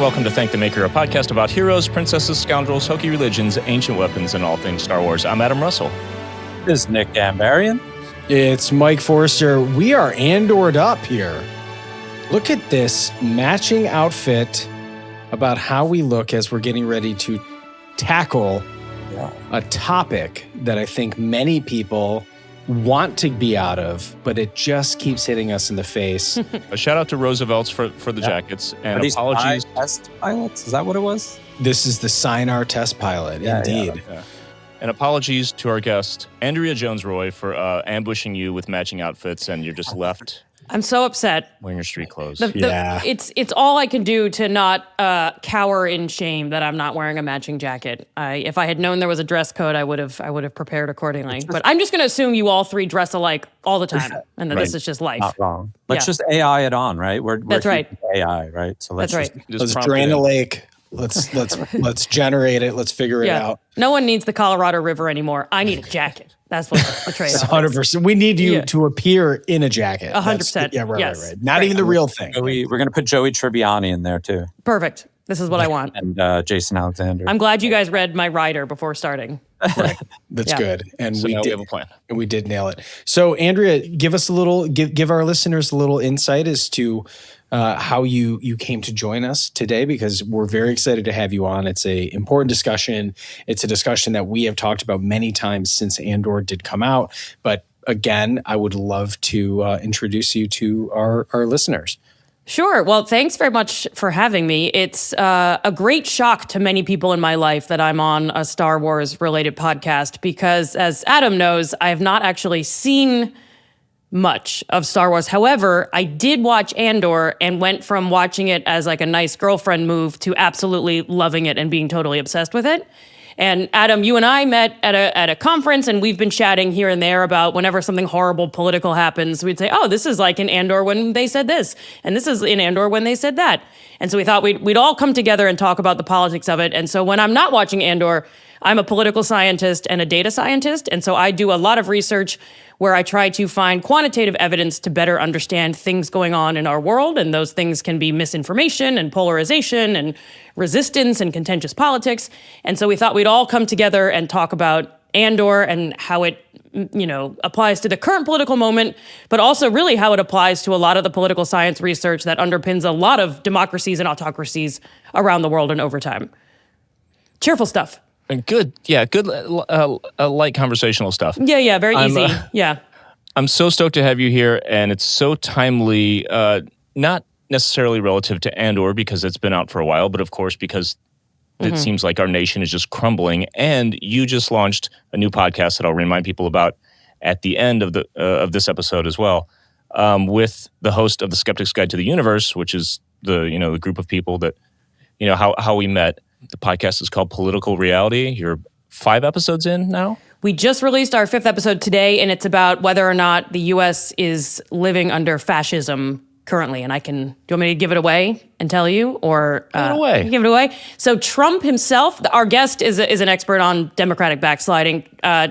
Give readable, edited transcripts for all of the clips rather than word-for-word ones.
welcome to Thank the Maker, a podcast about heroes, princesses, scoundrels, hokey religions, ancient weapons, and all things Star Wars. I'm Adam Russell. This is Nick Gambarian. It's Mike Forrester. We are Andored up here. Look at this matching outfit about how we look as we're getting ready to tackle a topic that I think many people want to be out of, but it just keeps hitting us in the face. A shout out to Roosevelt's for the jackets, and apologies. Test pilots? Is that what it was? This is the Sinar test pilot, indeed. Yeah. And apologies to our guest, Andrea Jones-Rooy, for ambushing you with matching outfits, and you're just left. I'm so upset. Wearing your street clothes. It's all I can do to not cower in shame that I'm not wearing a matching jacket. If I had known there was a dress code, I would have prepared accordingly. But I'm just going to assume you all three dress alike all the time, and that this is just life. Not wrong. Let's just AI it on, right? That's right. AI, right? So let's let's drain a lake. Let's generate it. Let's figure it out. No one needs the Colorado River anymore. I need a jacket. That's what the trade-off is. 100%. We need you to appear in a jacket. 100%. Yeah, right. Not even the real thing. We're going to put Joey Tribbiani in there too. Perfect. This is what I want. And Jason Alexander. I'm glad you guys read my rider before starting. Right. That's good. And so we have a plan. And we did nail it. So Andrea, give us give our listeners a little insight as to how you came to join us today, because we're very excited to have you on. It's an important discussion. It's a discussion that we have talked about many times since Andor did come out. But again, I would love to introduce you to our listeners. Sure. Well, thanks very much for having me. It's a great shock to many people in my life that I'm on a Star Wars related podcast, because as Adam knows, I have not actually seen much of Star Wars. However, I did watch Andor and went from watching it as like a nice girlfriend move to absolutely loving it and being totally obsessed with it. And Adam, you and I met at a conference, and we've been chatting here and there about whenever something horrible political happens, we'd say, oh, this is like in Andor when they said this, and this is in Andor when they said that. And so we thought we'd all come together and talk about the politics of it. And so when I'm not watching Andor, I'm a political scientist and a data scientist. And so I do a lot of research where I try to find quantitative evidence to better understand things going on in our world. And those things can be misinformation and polarization and resistance and contentious politics. And so we thought we'd all come together and talk about Andor and how it, applies to the current political moment, but also really how it applies to a lot of the political science research that underpins a lot of democracies and autocracies around the world and over time. Cheerful stuff. Good. Yeah, good light conversational stuff. Yeah, very easy. I'm so stoked to have you here, and it's so timely, not necessarily relative to Andor because it's been out for a while, but of course because it seems like our nation is just crumbling, and you just launched a new podcast that I'll remind people about at the end of this episode as well, with the host of the Skeptic's Guide to the Universe, which is the group of people that, how we met. The podcast is called Political Reality. You're 5 episodes in now? We just released our 5th episode today, and it's about whether or not the U.S. is living under fascism currently. And do you want me to give it away and tell you? Or give it away. So Trump himself, our guest is an expert on democratic backsliding.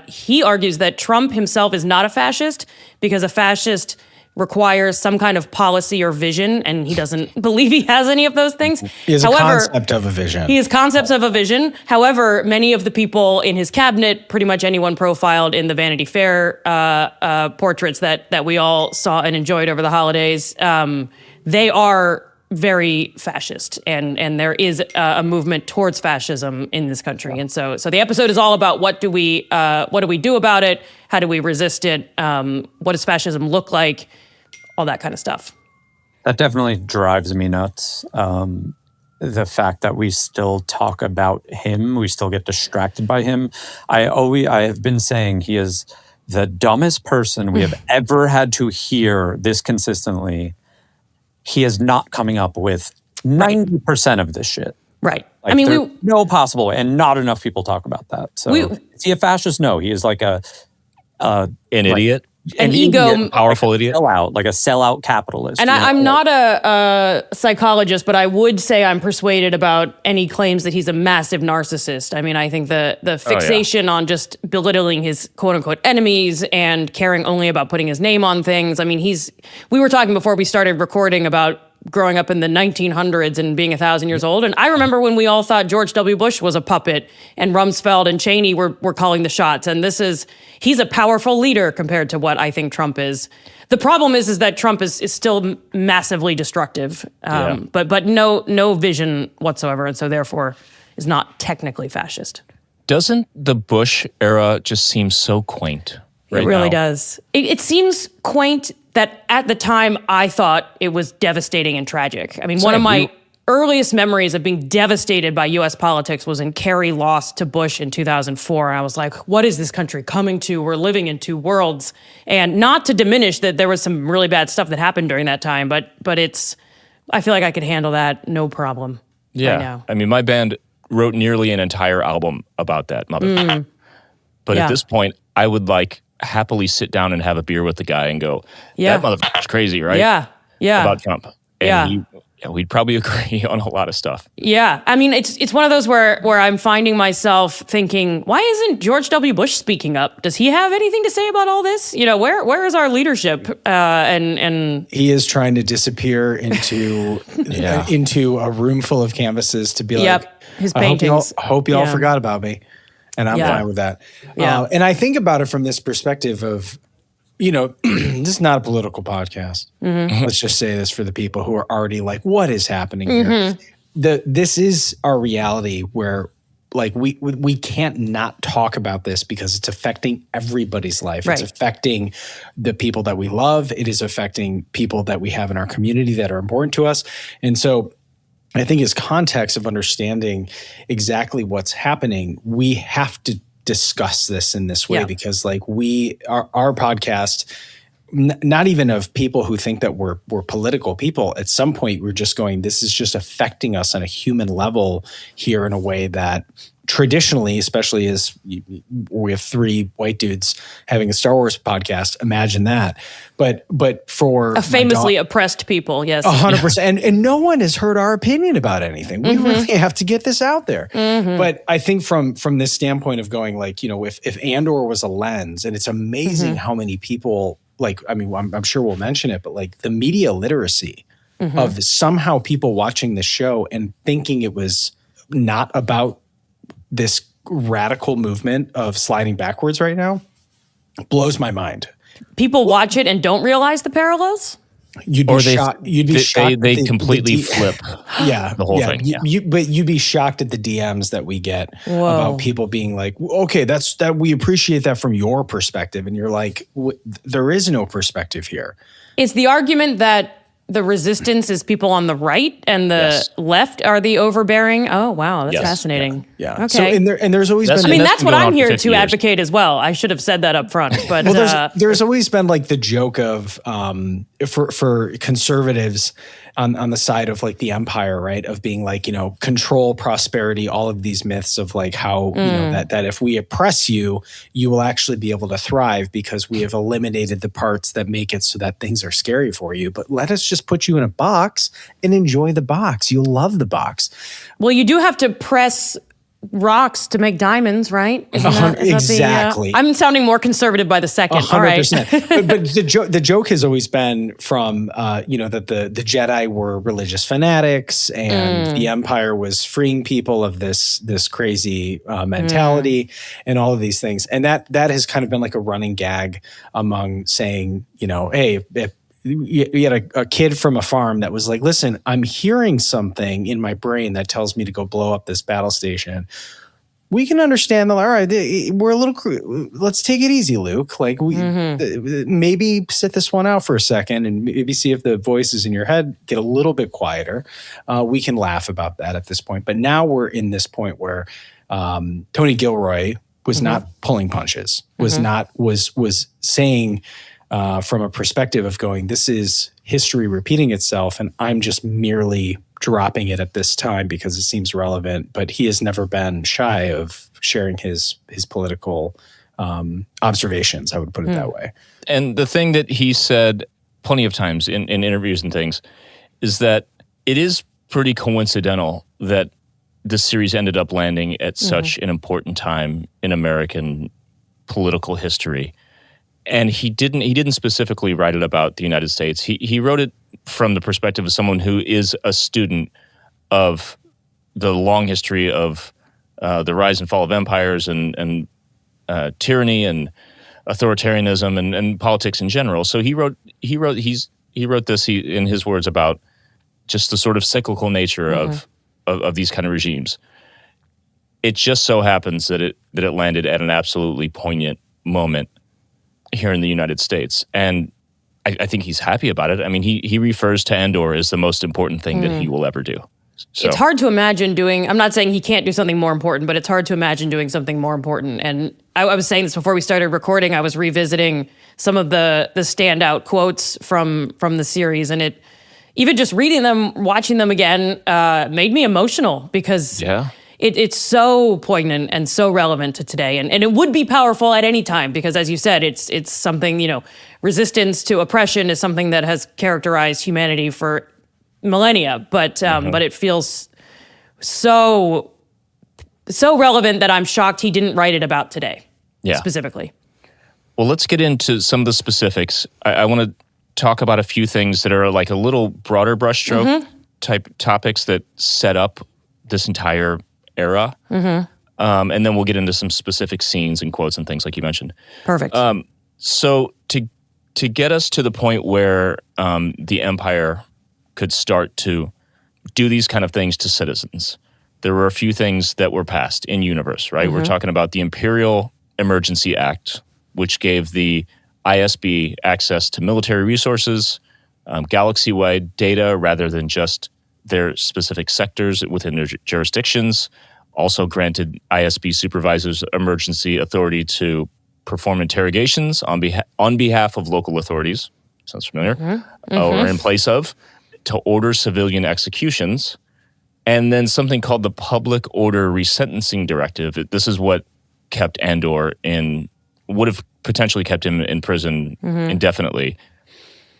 He argues that Trump himself is not a fascist because a fascist requires some kind of policy or vision, and he doesn't believe he has any of those things. He has a concept of a vision. He has concepts of a vision. However, many of the people in his cabinet, pretty much anyone profiled in the Vanity Fair portraits that we all saw and enjoyed over the holidays, they are very fascist, and there is a movement towards fascism in this country. And so the episode is all about what do we do about it? How do we resist it? What does fascism look like? All that kind of stuff. That definitely drives me nuts. The fact that we still talk about him, we still get distracted by him. I have been saying he is the dumbest person we have ever had to hear this consistently. He is not coming up with 90% of this shit. Right. Like, no possible way, and not enough people talk about that. So is he a fascist? No, he is like an idiot. An ego, powerful idiot, like a sellout capitalist. And I'm not a psychologist, but I would say I'm persuaded about any claims that he's a massive narcissist. I mean, I think the fixation on just belittling his quote unquote enemies and caring only about putting his name on things. I mean, we were talking before we started recording about growing up in the 1900s and being 1,000 years old. And I remember when we all thought George W. Bush was a puppet and Rumsfeld and Cheney were calling the shots. And he's a powerful leader compared to what I think Trump is. The problem is that Trump is still massively destructive, but no vision whatsoever. And so therefore is not technically fascist. Doesn't the Bush era just seem so quaint? Right it really now? does. It seems quaint that at the time I thought it was devastating and tragic. I mean, one of my earliest memories of being devastated by U.S. politics was when Kerry lost to Bush in 2004. And I was like, what is this country coming to? We're living in two worlds. And not to diminish that there was some really bad stuff that happened during that time, but I feel like I could handle that no problem right now. I mean, my band wrote nearly an entire album about that mother. But at this point, I would happily sit down and have a beer with the guy and go, that motherfucker's crazy, right? Yeah. About Trump. And we'd probably agree on a lot of stuff. Yeah. I mean, it's one of those where I'm finding myself thinking, why isn't George W. Bush speaking up? Does he have anything to say about all this? Where is our leadership? And he is trying to disappear into into a room full of canvases to be his paintings. I hope y'all forgot about me. And I'm fine with that. Yeah. And I think about it from this perspective of, this is not a political podcast. Let's just say this for the people who are already like, what is happening here? This is our reality where we can't not talk about this because it's affecting everybody's life. Right. It's affecting the people that we love. It is affecting people that we have in our community that are important to us. And so I think as context of understanding exactly what's happening, we have to discuss this in this way because our podcast, not even of people who think that we're political people, at some point we're just going, this is just affecting us on a human level here in a way that traditionally, especially as we have three white dudes having a Star Wars podcast, imagine that. But for a famously oppressed people, yes. 100%. And no one has heard our opinion about anything. We really have to get this out there. But I think from this standpoint of going if Andor was a lens, and it's amazing how many people, I'm sure we'll mention it, but the media literacy of somehow people watching the show and thinking it was not about this radical movement of sliding backwards right now blows my mind. People watch it and don't realize the parallels? You'd be shocked. They completely flip the whole thing. But you'd be shocked at the DMs that we get about people being like, okay, that we appreciate that from your perspective. And you're like, there is no perspective here. Is the argument that the resistance is people on the right and the left are the overbearing? Oh, wow. That's fascinating. Yeah. Okay. So, and there's always been... that's what I'm here to advocate as well. I should have said that up front. But there's always been the joke of, for conservatives on the side of the empire, right? Of being control, prosperity, all of these myths of how, that if we oppress you, you will actually be able to thrive because we have eliminated the parts that make it so that things are scary for you. But let us just put you in a box and enjoy the box. You'll love the box. Well, you do have to press rocks to make diamonds, right? Exactly. I'm sounding more conservative by the second. 100%. All right. but the joke has always been from that the Jedi were religious fanatics and the Empire was freeing people of this crazy mentality and all of these things, and that has kind of been a running gag among saying, hey, if you had a kid from a farm that was like, listen, I'm hearing something in my brain that tells me to go blow up this battle station. We can understand that. All right, we're a little. Let's take it easy, Luke. Maybe sit this one out for a second and maybe see if the voices in your head get a little bit quieter. We can laugh about that at this point. But now we're in this point where Tony Gilroy was not pulling punches. Was saying. From a perspective of going, this is history repeating itself, and I'm just merely dropping it at this time because it seems relevant. But he has never been shy of sharing his political observations. I would put it that way. And the thing that he said plenty of times in interviews and things is that it is pretty coincidental that this series ended up landing at such an important time in American political history. And he didn't specifically write it about the United States. He wrote it from the perspective of someone who is a student of the long history of the rise and fall of empires and tyranny and authoritarianism and politics in general. So he wrote this in his words about just the sort of cyclical nature of these kind of regimes. It just so happens that it landed at an absolutely poignant moment here in the United States, and I think he's happy about it. I mean, he refers to Andor as the most important thing that he will ever do. So. It's hard to imagine doing, I'm not saying he can't do something more important, but it's hard to imagine doing something more important. And I was saying this before we started recording. I was revisiting some of the standout quotes from the series, and it, even just reading them, watching them again, made me emotional because it's so poignant and so relevant to today. And it would be powerful at any time because, as you said, it's something, resistance to oppression is something that has characterized humanity for millennia, but it feels so relevant that I'm shocked he didn't write it about today, specifically. Well, let's get into some of the specifics. I want to talk about a few things that are like a little broader brushstroke type topics that set up this entire era, and then we'll get into some specific scenes and quotes and things like you mentioned. Perfect. So to get us to the point where the Empire could start to do these kind of things to citizens, there were a few things that were passed in universe, right? We're talking about the Imperial Emergency Act, which gave the ISB access to military resources, galaxy-wide data rather than just their specific sectors within their jurisdictions, also granted ISB supervisors emergency authority to perform interrogations on behalf of local authorities, sounds familiar, or in place of, to order civilian executions, and then something called the Public Order Resentencing Directive. This is what kept Andor would have potentially kept him in prison indefinitely.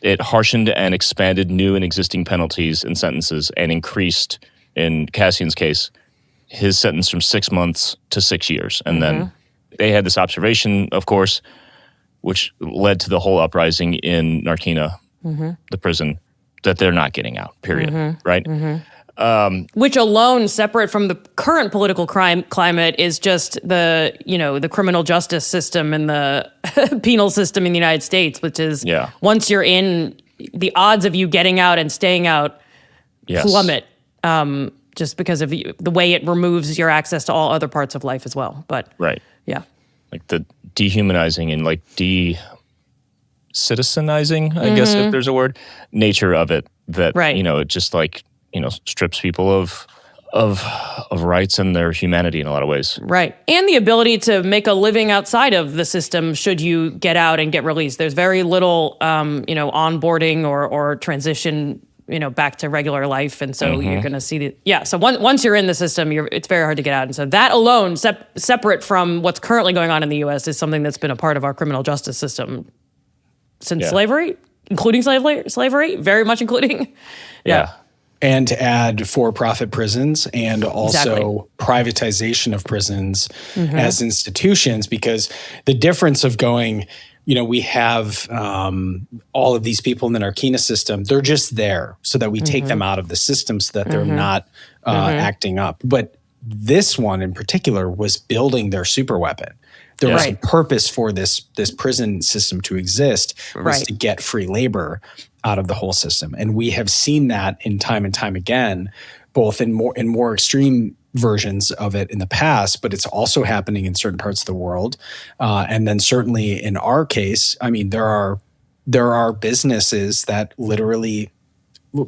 It harshened and expanded new and existing penalties and sentences and increased, in Cassian's case, his sentence from 6 months to 6 years. And then they had this observation, of course, which led to the whole uprising in Narkina, the prison, that they're not getting out, period, right? Which alone, separate from the current political climate, is just the criminal justice system and the penal system in the United States, which is once you're in, the odds of you getting out and staying out plummet, just because of the way it removes your access to all other parts of life as well. But like the dehumanizing and like citizenizing, I guess if there's a word, nature of it that it just like strips people of rights and their humanity in a lot of ways. Right. And the ability to make a living outside of the system should you get out and get released. There's very little onboarding or transition back to regular life, and so you're going to see so once you're in the system, it's very hard to get out, and so that alone, separate from what's currently going on in the U.S., is something that's been a part of our criminal justice system since slavery, including slavery, very much including. And to add for-profit prisons and also privatization of prisons as institutions, because the difference of going, we have all of these people in the Narkina system, they're just there so that we take them out of the system so that they're not acting up. But this one in particular was building their super weapon. There was a purpose for this prison system to exist, was to get free labor out of the whole system. And we have seen that in time and time again, both in more extreme versions of it in the past, but it's also happening in certain parts of the world. And then certainly in our case, I mean, there are businesses that literally,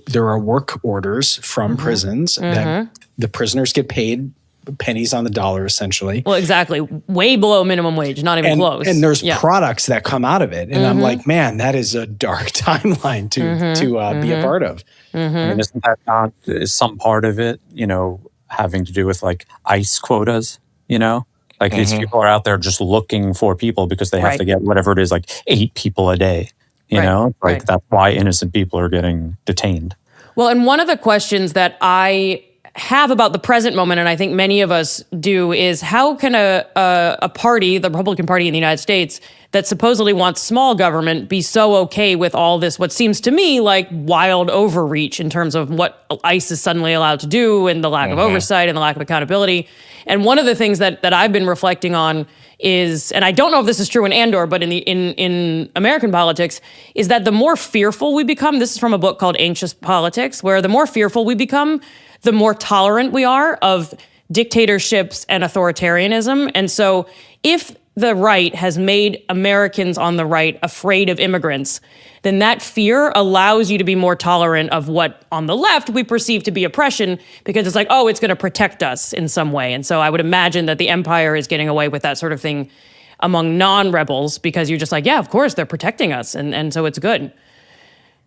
there are work orders from prisons that the prisoners get paid pennies on the dollar, essentially. Well, exactly. Way below minimum wage, not even close. And there's products that come out of it. And I'm like, man, that is a dark timeline to be a part of. I mean, isn't that not some part of it, having to do with like ICE quotas, Like these people are out there just looking for people because they have to get whatever it is, like 8 people a day, Like that's why innocent people are getting detained. Well, and one of the questions that I have about the present moment, and I think many of us do, is how can a party, the Republican Party in the United States, that supposedly wants small government be so okay with all this, what seems to me like wild overreach in terms of what ICE is suddenly allowed to do and the lack of oversight and the lack of accountability. And one of the things that I've been reflecting on is, and I don't know if this is true in Andor, but in American politics, is that the more fearful we become, this is from a book called Anxious Politics, where the more fearful we become, the more tolerant we are of dictatorships and authoritarianism. And so if the right has made Americans on the right afraid of immigrants, then that fear allows you to be more tolerant of what on the left we perceive to be oppression, because it's like, oh, it's going to protect us in some way. And so I would imagine that the empire is getting away with that sort of thing among non-rebels, because you're just like, yeah, of course, they're protecting us. And so it's good.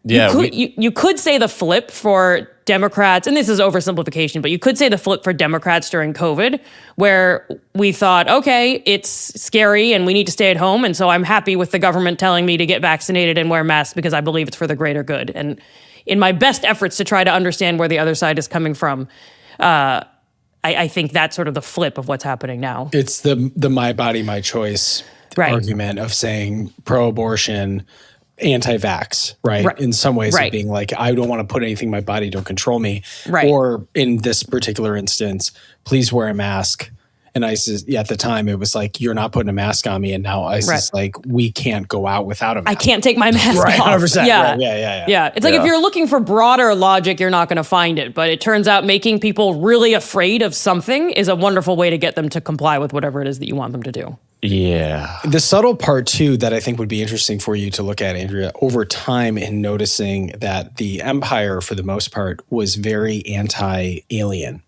Yeah, you could say the flip for Democrats, and this is oversimplification, but you could say the flip for Democrats during COVID, where we thought, okay, it's scary and we need to stay at home, and so I'm happy with the government telling me to get vaccinated and wear masks because I believe it's for the greater good. And in my best efforts to try to understand where the other side is coming from, I think that's sort of the flip of what's happening now. It's the my body, my choice argument of saying pro-abortion, anti-vax, right? In some ways of being like, I don't want to put anything in my body, don't control me. Right. Or in this particular instance, please wear a mask. And ICE is, at the time, it was like, you're not putting a mask on me. And now ICE is like, we can't go out without a mask. I can't take my mask off. 100%. Yeah. Right. Yeah. Yeah. It's like if you're looking for broader logic, you're not going to find it. But it turns out making people really afraid of something is a wonderful way to get them to comply with whatever it is that you want them to do. Yeah. The subtle part, too, that I think would be interesting for you to look at, Andrea, over time in noticing that the empire, for the most part, was very anti-alien.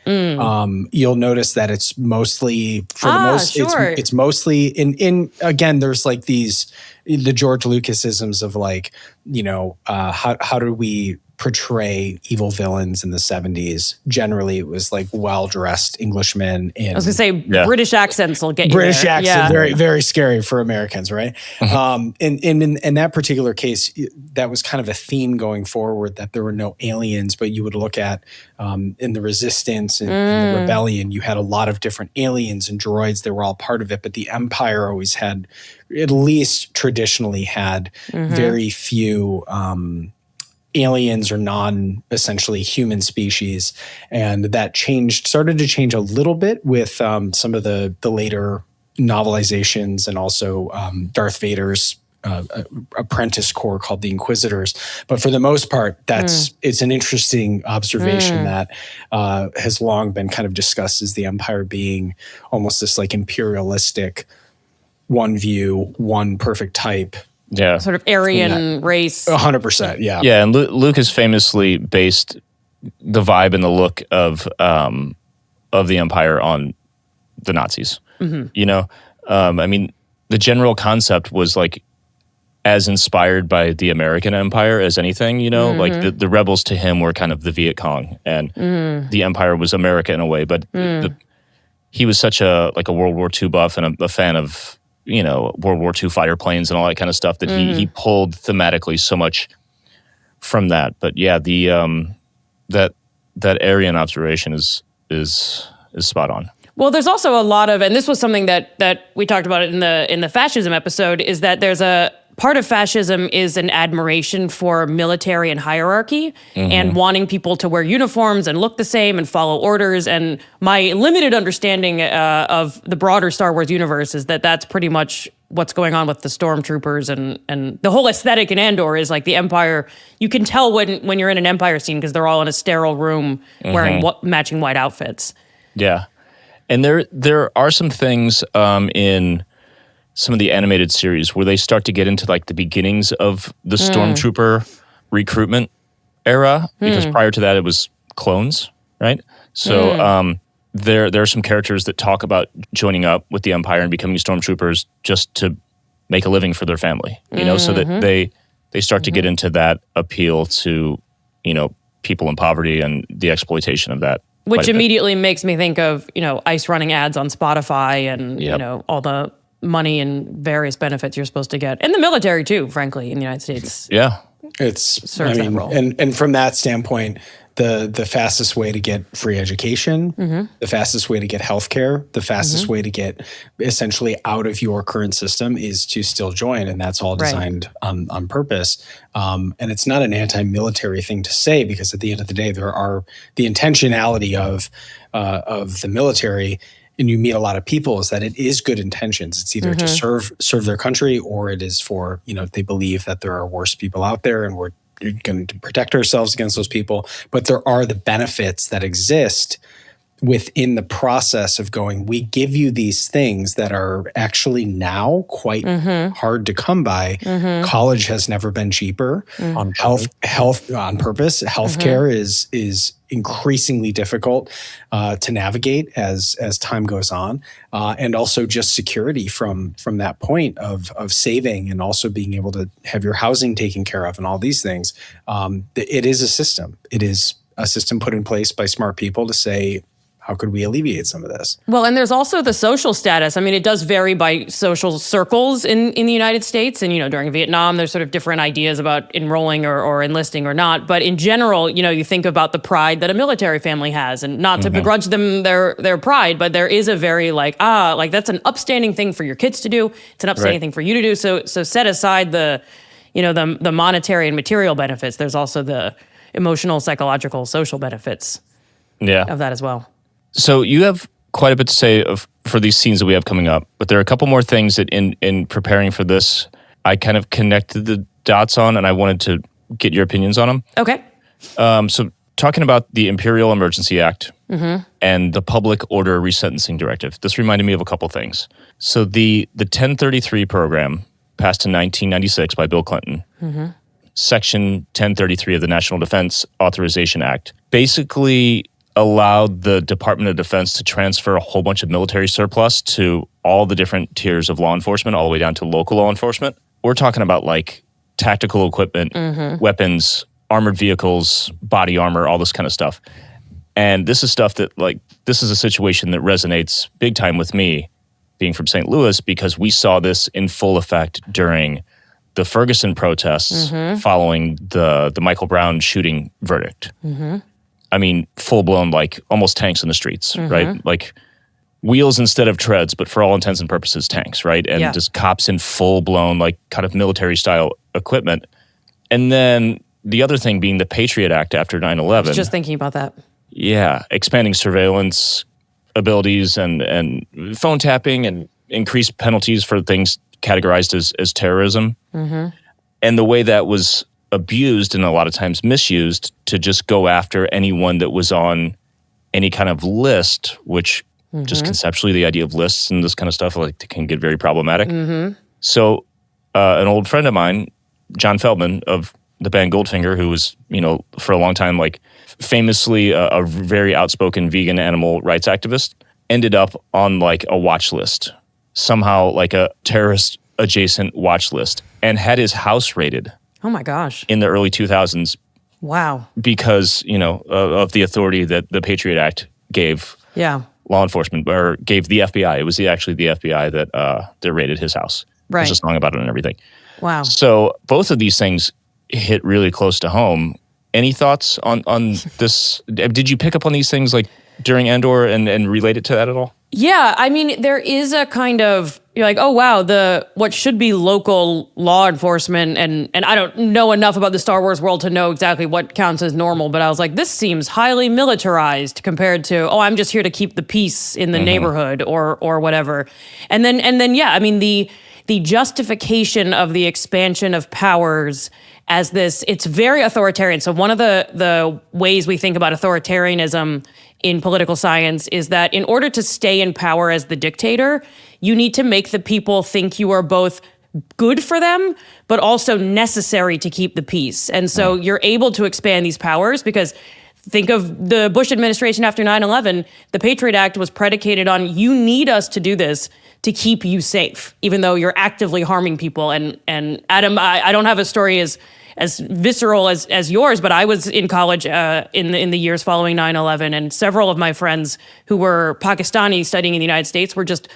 You'll notice that it's mostly, it's mostly in again, there's like the George Lucasisms of like, how do we portray evil villains in the 70s? Generally, it was like well-dressed Englishmen. I was going to say, British accents will get you British there. accent, very, very scary for Americans, right? In that particular case, that was kind of a theme going forward, that there were no aliens, but you would look at in the Resistance and in the Rebellion, you had a lot of different aliens and droids that were all part of it, but the Empire always had, at least traditionally had, very few aliens or non-essentially human species. And that started to change a little bit with some of the later novelizations, and also Darth Vader's apprentice corps called the Inquisitors. But for the most part, it's an interesting observation that has long been kind of discussed as the Empire being almost this like imperialistic, one view, one perfect type. Yeah. Sort of Aryan race. 100%, yeah. Yeah, and Lucas famously based the vibe and the look of the Empire on the Nazis. I mean, the general concept was like as inspired by the American Empire as anything, like the rebels to him were kind of the Viet Cong, and the Empire was America in a way, but he was such a World War II buff and a fan of World War II fighter planes and all that kind of stuff that he pulled thematically so much from that. But yeah, the that Aryan observation is spot on. Well, there's also a lot of, and this was something that we talked about in the fascism episode, is that there's a part of fascism is an admiration for military and hierarchy and wanting people to wear uniforms and look the same and follow orders. And my limited understanding of the broader Star Wars universe is that that's pretty much what's going on with the stormtroopers, and the whole aesthetic in Andor is like the Empire. You can tell when you're in an Empire scene because they're all in a sterile room wearing matching white outfits. Yeah. And there are some things in some of the animated series where they start to get into like the beginnings of the stormtrooper recruitment era, because prior to that it was clones, right? So there are some characters that talk about joining up with the Empire and becoming stormtroopers just to make a living for their family, so that they start to get into that appeal to, people in poverty and the exploitation of that. Which immediately makes me think of, ICE running ads on Spotify and, all the money and various benefits you're supposed to get. And the military too, frankly, in the United States. Yeah. serves that role. And from that standpoint, the fastest way to get free education, the fastest way to get healthcare, the fastest way to get essentially out of your current system is to still join, and that's all designed on purpose. And it's not an anti-military thing to say, because at the end of the day, there are the intentionality of the military. And you meet a lot of people, is that it is good intentions. It's either to serve their country, or it is for, they believe that there are worse people out there and we're going to protect ourselves against those people. But there are the benefits that exist within the process of going, we give you these things that are actually now quite hard to come by. College has never been cheaper. Health on purpose. Healthcare is increasingly difficult to navigate as time goes on, and also just security from that point of saving, and also being able to have your housing taken care of and all these things. It is a system. It is a system put in place by smart people to say, how could we alleviate some of this? Well, and there's also the social status. I mean, it does vary by social circles in the United States. And, during Vietnam, there's sort of different ideas about enrolling or enlisting or not. But in general, you think about the pride that a military family has, and not to begrudge them their pride, but there is a very that's an upstanding thing for your kids to do. It's an upstanding thing for you to do. So set aside the monetary and material benefits. There's also the emotional, psychological, social benefits of that as well. So you have quite a bit to say for these scenes that we have coming up, but there are a couple more things that in preparing for this, I kind of connected the dots on, and I wanted to get your opinions on them. Okay. So talking about the Imperial Emergency Act and the Public Order Resentencing Directive, this reminded me of a couple things. So the 1033 program, passed in 1996 by Bill Clinton, Section 1033 of the National Defense Authorization Act, basically allowed the Department of Defense to transfer a whole bunch of military surplus to all the different tiers of law enforcement, all the way down to local law enforcement. We're talking about like tactical equipment, weapons, armored vehicles, body armor, all this kind of stuff. And this is stuff that, this is a situation that resonates big time with me, being from St. Louis, because we saw this in full effect during the Ferguson protests following the Michael Brown shooting verdict. I mean, full-blown, almost tanks in the streets, right? Like wheels instead of treads, but for all intents and purposes, tanks, right? And just cops in full-blown, kind of military-style equipment. And then the other thing being the Patriot Act after 9/11. I was just thinking about that. Yeah, expanding surveillance abilities and phone tapping and increased penalties for things categorized as terrorism. And the way that was abused and a lot of times misused to just go after anyone that was on any kind of list, which just conceptually the idea of lists and this kind of stuff can get very problematic. So an old friend of mine, John Feldman of the band Goldfinger, who was, for a long time, famously a very outspoken vegan animal rights activist, ended up on a watch list, somehow a terrorist adjacent watch list, and had his house raided. Oh my gosh. In the early 2000s. Wow. Because, of the authority that the Patriot Act gave law enforcement, or gave the FBI. It was actually the FBI that raided his house. Right. There's a song about it and everything. Wow. So both of these things hit really close to home. Any thoughts on this? Did you pick up on these things during Andor and relate it to that at all? Yeah, I mean, there is a kind of, you're like, oh wow, what should be local law enforcement, and I don't know enough about the Star Wars world to know exactly what counts as normal, but I was like, this seems highly militarized compared to, I'm just here to keep the peace in the neighborhood or whatever. And then yeah, I mean, the justification of the expansion of powers as this, it's very authoritarian. So one of the ways we think about authoritarianism in political science is that in order to stay in power as the dictator, you need to make the people think you are both good for them, but also necessary to keep the peace. And so you're able to expand these powers because think of the Bush administration after 9/11, the Patriot Act was predicated on, you need us to do this to keep you safe, even though you're actively harming people. And Adam, I don't have a story as visceral as yours, but I was in college in the years following 9/11, and several of my friends who were Pakistani studying in the United States were just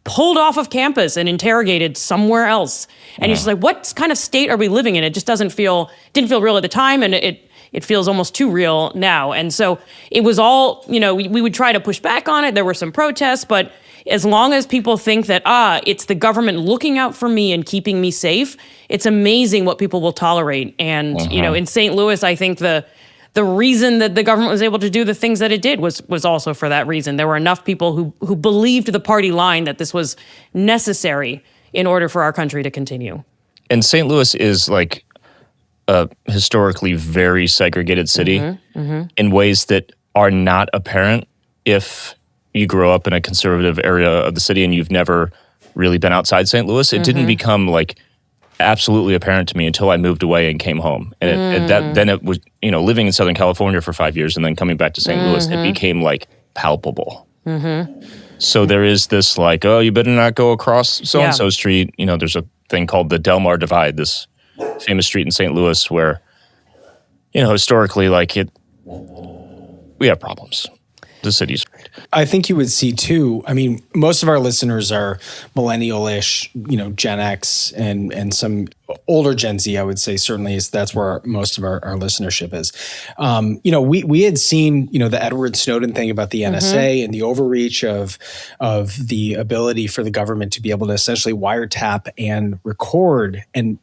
pulled off of campus and interrogated somewhere else. And he's just like, what kind of state are we living in? It just didn't feel real at the time, and it feels almost too real now. And so it was all, we would try to push back on it. There were some protests, but as long as people think that, it's the government looking out for me and keeping me safe, it's amazing what people will tolerate. And, in St. Louis, I think the reason that the government was able to do the things that it did was also for that reason. There were enough people who believed the party line that this was necessary in order for our country to continue. And St. Louis is like a historically very segregated city in ways that are not apparent if you grow up in a conservative area of the city and you've never really been outside St. Louis. It didn't become like absolutely apparent to me until I moved away and came home. And then it was, living in Southern California for 5 years and then coming back to St. Louis, it became like palpable. So there is this like, oh, you better not go across so-and-so street. There's a thing called the Del Mar Divide, this famous street in St. Louis where, historically, like we have problems. The city's great. I think you would see too. I mean, most of our listeners are millennial-ish, Gen X and some older Gen Z. I would say certainly that's where most of our listenership is. We had seen the Edward Snowden thing about the NSA and the overreach of the ability for the government to be able to essentially wiretap and record, and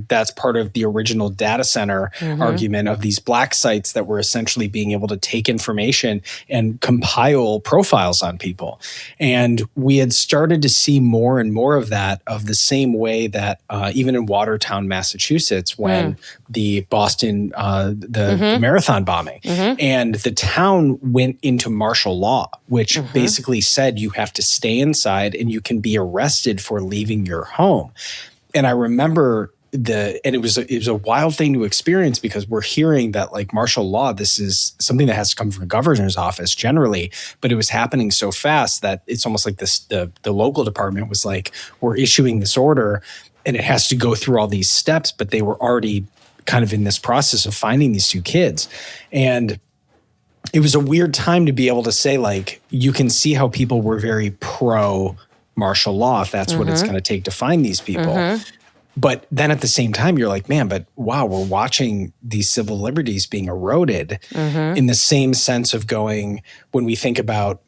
that's part of the original data center argument of these black sites that were essentially being able to take information and compile profiles on people. And we had started to see more and more of that, of the same way that even in Watertown, Massachusetts, when the Boston, the marathon bombing, and the town went into martial law, which basically said you have to stay inside and you can be arrested for leaving your home. And I remember it was a wild thing to experience, because we're hearing that like martial law, this is something that has to come from the governor's office generally, but it was happening so fast that it's almost like the local department was like, we're issuing this order and it has to go through all these steps, but they were already kind of in this process of finding these two kids. And it was a weird time to be able to say, like, you can see how people were very pro martial law, if that's what it's going to take to find these people. But then at the same time, you're like, man, but wow, we're watching these civil liberties being eroded in the same sense of going, when we think about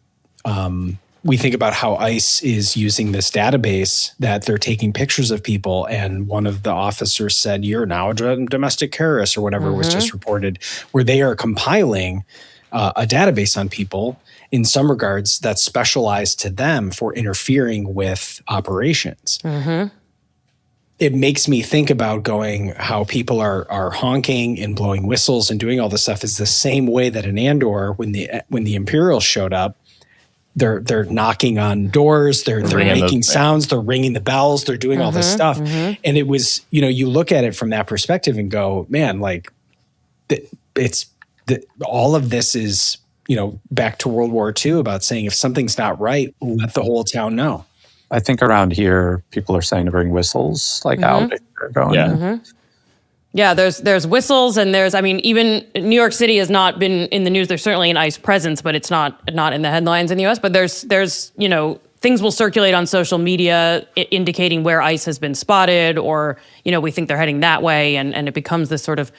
how ICE is using this database, that they're taking pictures of people. And one of the officers said, you're now a domestic terrorist or whatever was just reported, where they are compiling a database on people in some regards that's specialized to them for interfering with operations. It makes me think about going, how people are honking and blowing whistles and doing all this stuff is the same way that in Andor, when the Imperials showed up, they're knocking on doors, they're making sounds, they're ringing the bells, they're doing all this stuff. And it was, you look at it from that perspective and go, man, like all of this is, back to World War II, about saying if something's not right, let the whole town know. I think around here, people are saying to bring whistles, like out if you're going in. Yeah, there's whistles, and even New York City has not been in the news. There's certainly an ICE presence, but it's not in the headlines in the U.S. But there's things will circulate on social media indicating where ICE has been spotted, or we think they're heading that way, and it becomes this sort of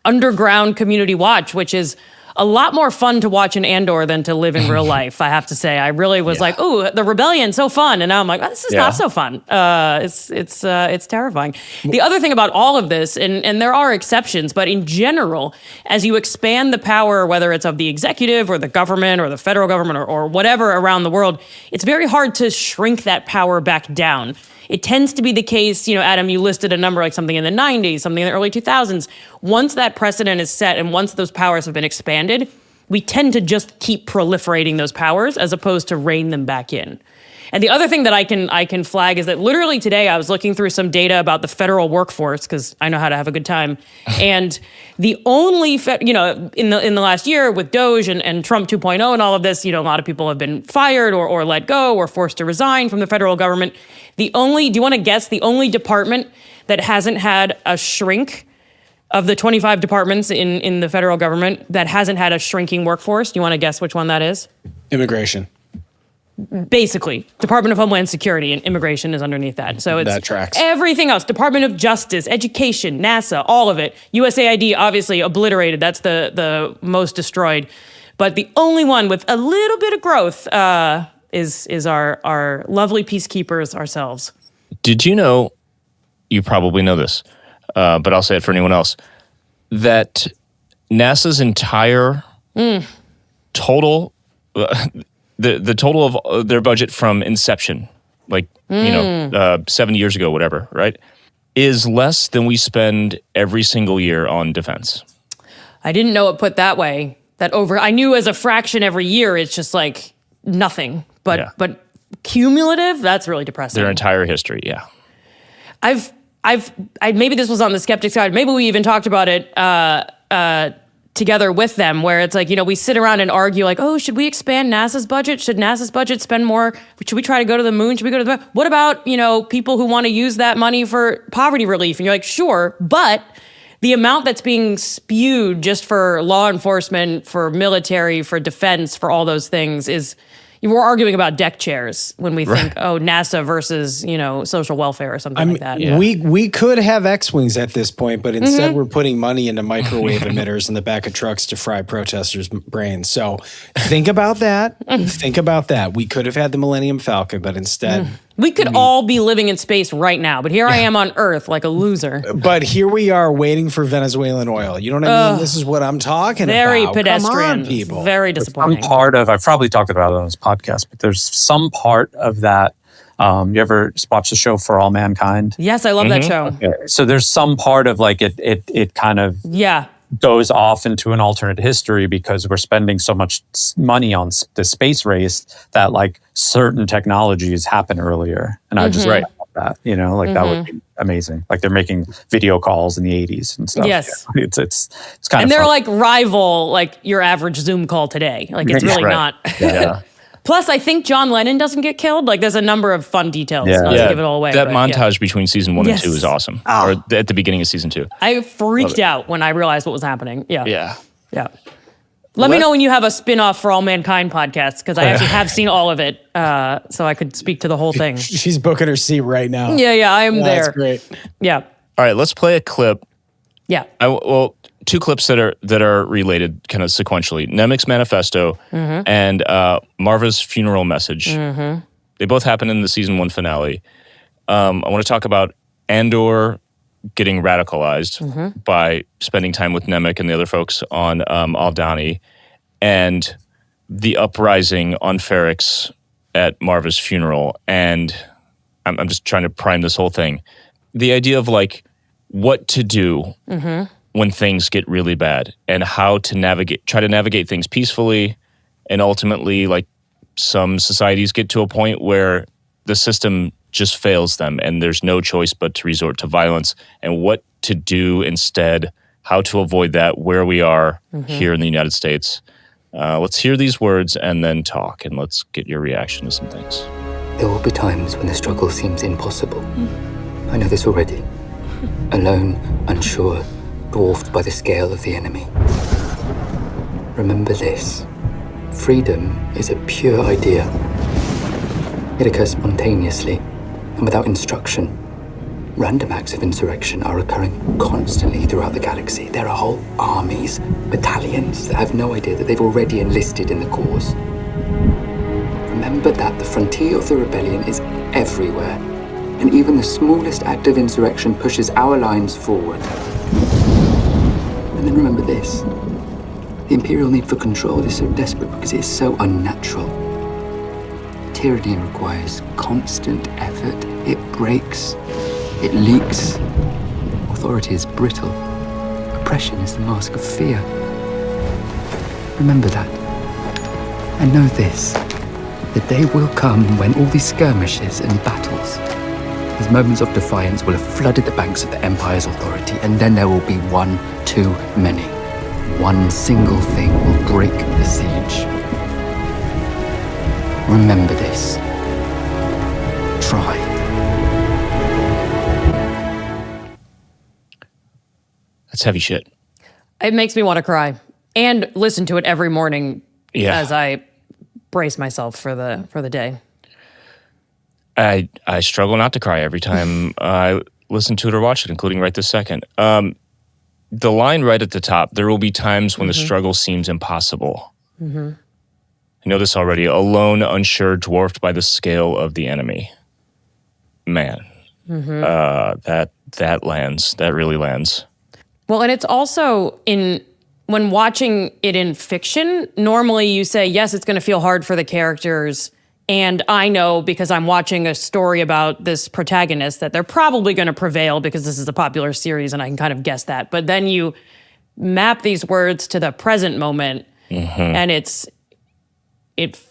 underground community watch, which is a lot more fun to watch in Andor than to live in real life, I have to say. I really was like, "Ooh, the rebellion, so fun," and now I'm like, oh, "This is not so fun." It's terrifying. The other thing about all of this, and there are exceptions, but in general, as you expand the power, whether it's of the executive or the government or the federal government or whatever around the world, it's very hard to shrink that power back down. It tends to be the case, Adam, you listed a number like something in the 90s, something in the early 2000s. Once that precedent is set and once those powers have been expanded, we tend to just keep proliferating those powers as opposed to rein them back in. And the other thing that I can flag is that literally today I was looking through some data about the federal workforce, because I know how to have a good time. And the only, in the last year with Doge and Trump 2.0 and all of this, a lot of people have been fired or let go or forced to resign from the federal government. Do you want to guess the only department that hasn't had a shrink of the 25 departments in the federal government that hasn't had a shrinking workforce? Do you want to guess which one that is? Immigration. Basically, Department of Homeland Security and Immigration is underneath that. So it's That tracks. everything else. Department of Justice, Education, NASA, all of it. USAID, obviously obliterated. That's the most destroyed. But the only one with a little bit of growth is our lovely peacekeepers ourselves. Did you know, you probably know this, but I'll say it for anyone else, that NASA's entire total, the total of their budget from inception, like, 70 years ago, whatever, right, is less than we spend every single year on defense. I didn't know it put that way. I knew as a fraction every year, it's just like nothing. But cumulative, that's really depressing. Their entire history, yeah. Maybe this was on the skeptic side. Maybe we even talked about it together with them, where it's like, we sit around and argue like, oh, should we expand NASA's budget? Should NASA's budget spend more? Should we try to go to the moon? Should we go to the moon? What about, people who want to use that money for poverty relief? And you're like, sure, but the amount that's being spewed just for law enforcement, for military, for defense, for all those things we're arguing about deck chairs when we think, NASA versus, social welfare or something like that. Yeah. We could have X-Wings at this point, but instead we're putting money into microwave emitters in the back of trucks to fry protesters' brains. So think about that. We could have had the Millennium Falcon, but instead... We could all be living in space right now, but here I am on Earth like a loser. But here we are waiting for Venezuelan oil. You know what I mean? This is what I'm talking very about. Pedestrian. Come on, people. Very disappointing. Some part of, I've probably talked about it on this podcast, but there's some part of that. You ever watch the show For All Mankind? Yes, I love that show. Okay. So there's some part of like it kind of goes off into an alternate history because we're spending so much money on the space race that like certain technologies happen earlier. And I just write about that, that would be amazing. Like they're making video calls in the 80s and stuff. Yes. It's kind of And they're fun. like rival like your average Zoom call today. Like it's really not. Yeah. Plus, I think John Lennon doesn't get killed. Like, there's a number of fun details. Not to give it all away. That but, montage between season 1 and 2 is awesome. Oh. Or at the beginning of season 2. I freaked out when I realized what was happening. Yeah. Let me know when you have a spin-off For All Mankind podcast, because I actually have seen all of it, so I could speak to the whole thing. She's booking her seat right now. Yeah, I am there. That's great. Yeah. All right, let's play a clip. Yeah. Two clips that are related kind of sequentially. Nemec's manifesto and Marva's funeral message. They both happen in the season 1 finale. I want to talk about Andor getting radicalized by spending time with Nemec and the other folks on Aldhani, and the uprising on Ferrix at Marva's funeral. And I'm just trying to prime this whole thing. The idea of like what to do when things get really bad and how to try to navigate things peacefully. And ultimately, like some societies get to a point where the system just fails them and there's no choice but to resort to violence, and what to do instead, how to avoid that where we are here in the United States. Let's hear these words and then talk, and let's get your reaction to some things. There will be times when the struggle seems impossible. I know this already. Alone, unsure, dwarfed by the scale of the enemy. Remember this. Freedom is a pure idea. It occurs spontaneously and without instruction. Random acts of insurrection are occurring constantly throughout the galaxy. There are whole armies, battalions that have no idea that they've already enlisted in the cause. Remember that the frontier of the rebellion is everywhere, and even the smallest act of insurrection pushes our lines forward. And then remember this. The Imperial need for control is so desperate because it is so unnatural. Tyranny requires constant effort. It breaks. It leaks. Authority is brittle. Oppression is the mask of fear. Remember that. And know this. The day will come when all these skirmishes and battles, these moments of defiance, will have flooded the banks of the Empire's authority, and then there will be one too many. One single thing will break the siege. Remember this. Try. That's heavy shit. It makes me want to cry and listen to it every morning Yeah. as I brace myself for the day. I struggle not to cry every time I listen to it or watch it, including right this second. The line right at the top, there will be times when the struggle seems impossible. I know this already. Alone, unsure, dwarfed by the scale of the enemy. Man, that lands. That really lands. Well, and it's also when watching it in fiction, normally you say, yes, it's going to feel hard for the characters. And I know because I'm watching a story about this protagonist that they're probably going to prevail because this is a popular series and I can kind of guess that. But then you map these words to the present moment and it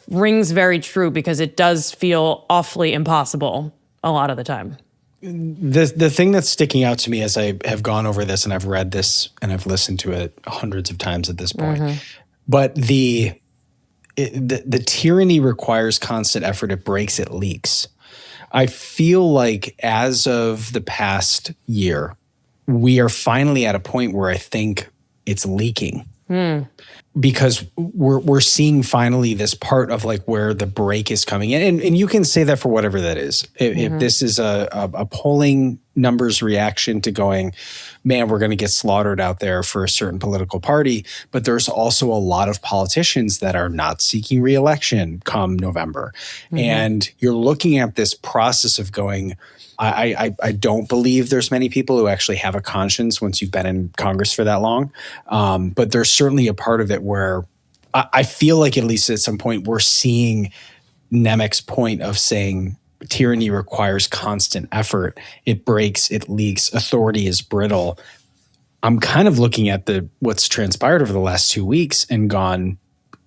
rings very true because it does feel awfully impossible a lot of the time. The thing that's sticking out to me as I have gone over this and I've read this and I've listened to it hundreds of times at this point, but the tyranny requires constant effort. It breaks, it leaks. I feel like as of the past year, we are finally at a point where I think it's leaking. Because we're seeing finally this part of like where the break is coming in. And you can say that for whatever that is. If this is a polling numbers reaction to going, man, we're going to get slaughtered out there for a certain political party. But there's also a lot of politicians that are not seeking re-election come November. And you're looking at this process of going, I don't believe there's many people who actually have a conscience once you've been in Congress for that long. But there's certainly a part of it where I feel like at least at some point we're seeing Nemec's point of saying tyranny requires constant effort. It breaks, it leaks, authority is brittle. I'm kind of looking at what's transpired over the last 2 weeks and gone,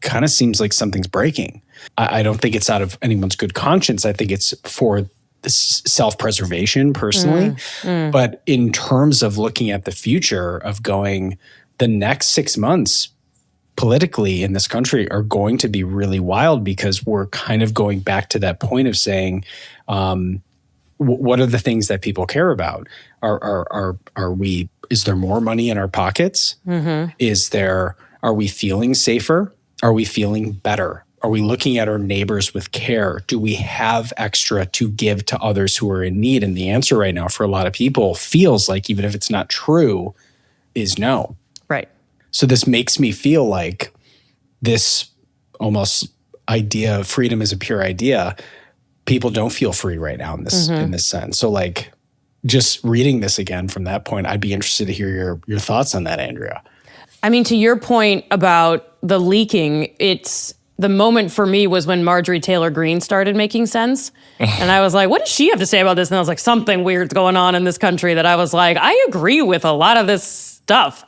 kind of seems like something's breaking. I don't think it's out of anyone's good conscience. I think it's for self-preservation personally. But in terms of looking at the future of going, the next 6 months politically in this country are going to be really wild because we're kind of going back to that point of saying, what are the things that people care about? Is there more money in our pockets? Are we feeling safer? Are we feeling better? Are we looking at our neighbors with care? Do we have extra to give to others who are in need? And the answer right now for a lot of people feels like, even if it's not true, is no. Right. So this makes me feel like this almost idea of freedom is a pure idea. People don't feel free right now in this sense. So like just reading this again from that point, I'd be interested to hear your thoughts on that, Andrea. I mean, to your point about the leaking, the moment for me was when Marjorie Taylor Greene started making sense. And I was like, what does she have to say about this? And I was like, something weird's going on in this country that I was like, I agree with a lot of this stuff.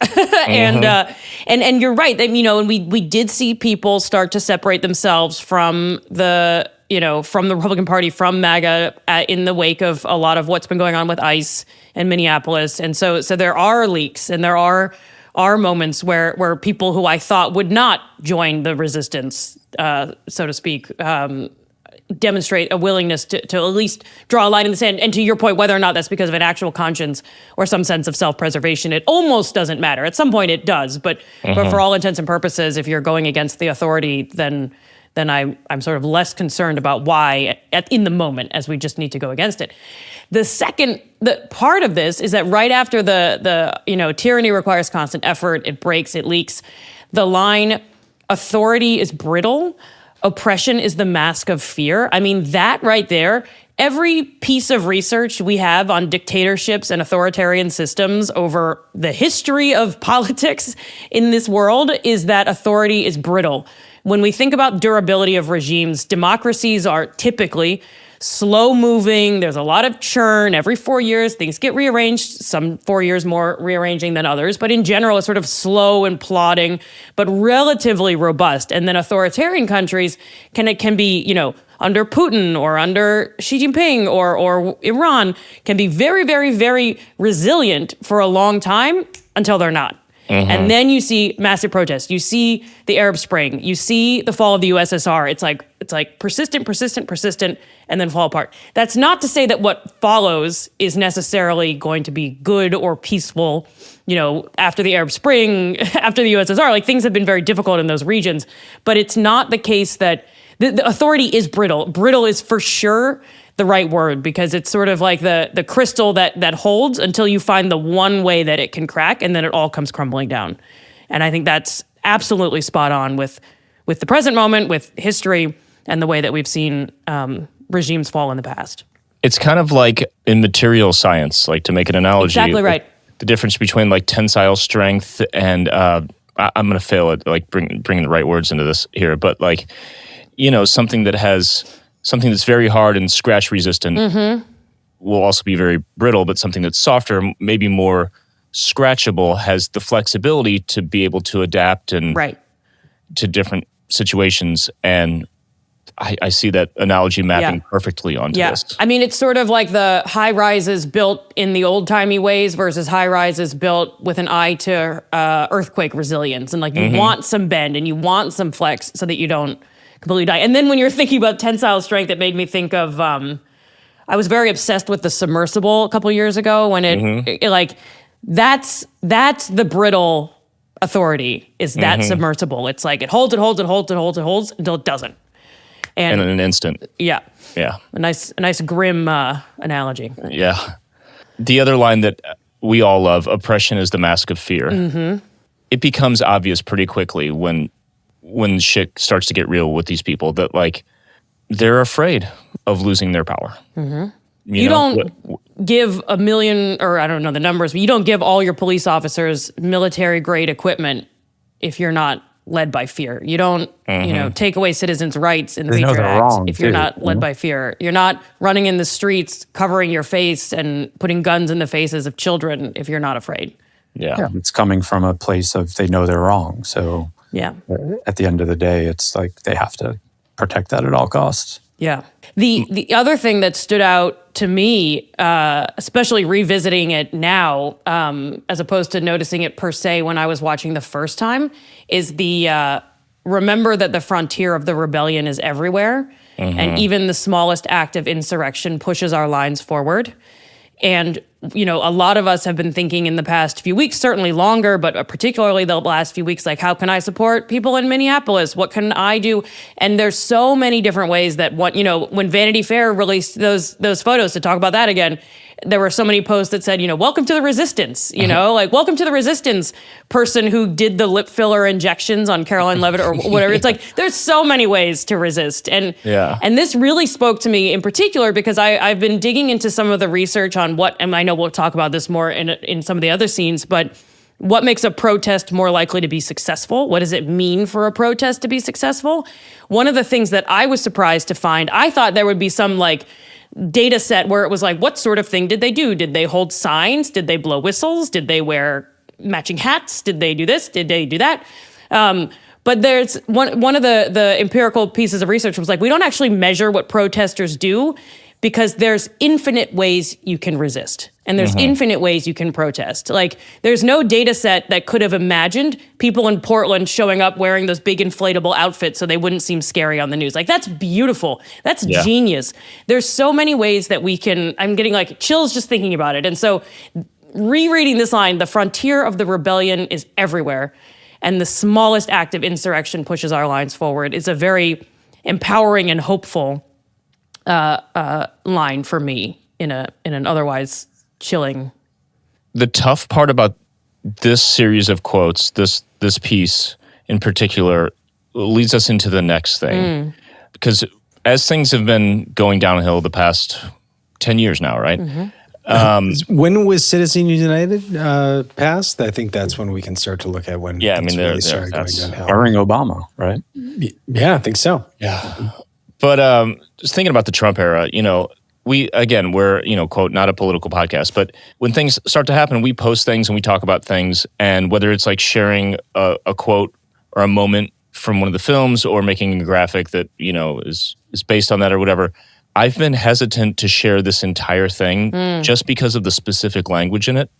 And you're right. That, and we did see people start to separate themselves from the Republican Party, from MAGA in the wake of a lot of what's been going on with ICE and Minneapolis. And so there are leaks and there are moments where people who I thought would not join the resistance, so to speak, demonstrate a willingness to at least draw a line in the sand. And to your point, whether or not that's because of an actual conscience or some sense of self-preservation, it almost doesn't matter. At some point it does, but for all intents and purposes, if you're going against the authority, then I'm sort of less concerned about why in the moment, as we just need to go against it. The part of this is that right after the tyranny requires constant effort, it breaks, it leaks, the line, authority is brittle, oppression is the mask of fear. I mean, that right there, every piece of research we have on dictatorships and authoritarian systems over the history of politics in this world is that authority is brittle. When we think about durability of regimes, democracies are typically slow moving. There's a lot of churn. Every 4 years, things get rearranged. Some 4 years more rearranging than others. But in general, it's sort of slow and plodding, but relatively robust. And then authoritarian countries can be, under Putin or under Xi Jinping or Iran, can be very, very, very resilient for a long time until they're not. And then you see massive protests. You see the Arab Spring. You see the fall of the USSR. It's like persistent, and then fall apart. That's not to say that what follows is necessarily going to be good or peaceful. After the Arab Spring, after the USSR, like things have been very difficult in those regions. But it's not the case that the authority is brittle. Brittle is for sure the right word, because it's sort of like the crystal that holds until you find the one way that it can crack, and then it all comes crumbling down. And I think that's absolutely spot on with the present moment, with history, and the way that we've seen regimes fall in the past. It's kind of like in material science, like to make an analogy. Exactly right. The difference between like tensile strength and I'm going to fail at like bringing the right words into this here, but like, something that's very hard and scratch resistant will also be very brittle, but something that's softer, maybe more scratchable, has the flexibility to be able to adapt and to different situations. And I see that analogy mapping perfectly onto this. I mean, it's sort of like the high rises built in the old timey ways versus high rises built with an eye to earthquake resilience. And like you want some bend and you want some flex so that you don't completely die. And then when you're thinking about tensile strength, it made me think of, I was very obsessed with the submersible a couple years ago when it like, that's the brittle authority, is that submersible. It's like it holds until it doesn't. And in an instant. Yeah. Yeah. A nice grim analogy. Yeah. The other line that we all love, oppression is the mask of fear. It becomes obvious pretty quickly when shit starts to get real with these people that like they're afraid of losing their power. You don't give 1 million, or I don't know the numbers, but you don't give all your police officers military grade equipment if you're not led by fear. You don't, take away citizens' rights in the Patriot Act if you're not led by fear. You're not running in the streets covering your face and putting guns in the faces of children if you're not afraid. Yeah, it's coming from a place of they know they're wrong. So at the end of the day, it's like they have to protect that at all costs. Yeah. The other thing that stood out to me, especially revisiting it now, as opposed to noticing it per se when I was watching the first time, is the remember that the frontier of the rebellion is everywhere, and even the smallest act of insurrection pushes our lines forward. And, a lot of us have been thinking in the past few weeks, certainly longer, but particularly the last few weeks, like, how can I support people in Minneapolis? What can I do? And there's so many different ways that when Vanity Fair released those photos, to talk about that again, there were so many posts that said, welcome to the resistance, like welcome to the resistance person who did the lip filler injections on Caroline Leavitt or whatever. It's like, there's so many ways to resist. And this really spoke to me in particular because I've been digging into some of the research on and I know we'll talk about this more in some of the other scenes, but what makes a protest more likely to be successful? What does it mean for a protest to be successful? One of the things that I was surprised to find, I thought there would be some like data set where it was like, what sort of thing did they do? Did they hold signs? Did they blow whistles? Did they wear matching hats? Did they do this? Did they do that? But there's one of the empirical pieces of research was like, we don't actually measure what protesters do because there's infinite ways you can resist. And there's infinite ways you can protest. Like, there's no data set that could have imagined people in Portland showing up wearing those big inflatable outfits so they wouldn't seem scary on the news. Like, that's beautiful. That's genius. There's so many ways that we can, I'm getting like chills just thinking about it. And so rereading this line, the frontier of the rebellion is everywhere, and the smallest act of insurrection pushes our lines forward, is a very empowering and hopeful line for me in an otherwise chilling. The tough part about this series of quotes, this piece in particular, leads us into the next thing. Because as things have been going downhill the past 10 years now, right? When was Citizens United passed? I think that's when we can start to look at when things really started going downhill. During Obama, right? Yeah, I think so. Yeah. But just thinking about the Trump era, we're, quote, not a political podcast, but when things start to happen, we post things and we talk about things. And whether it's like sharing a quote or a moment from one of the films or making a graphic that, is based on that or whatever, I've been hesitant to share this entire thing just because of the specific language in it.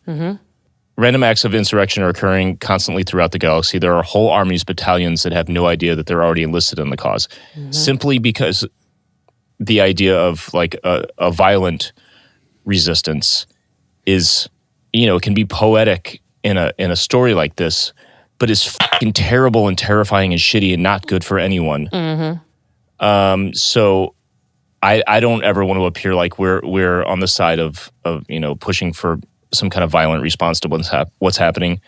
Random acts of insurrection are occurring constantly throughout the galaxy. There are whole armies, battalions that have no idea that they're already enlisted in the cause, simply because the idea of like a violent resistance is, can be poetic in a story like this, but is fucking terrible and terrifying and shitty and not good for anyone. So I don't ever want to appear like we're on the side of pushing for some kind of violent response to what's happening,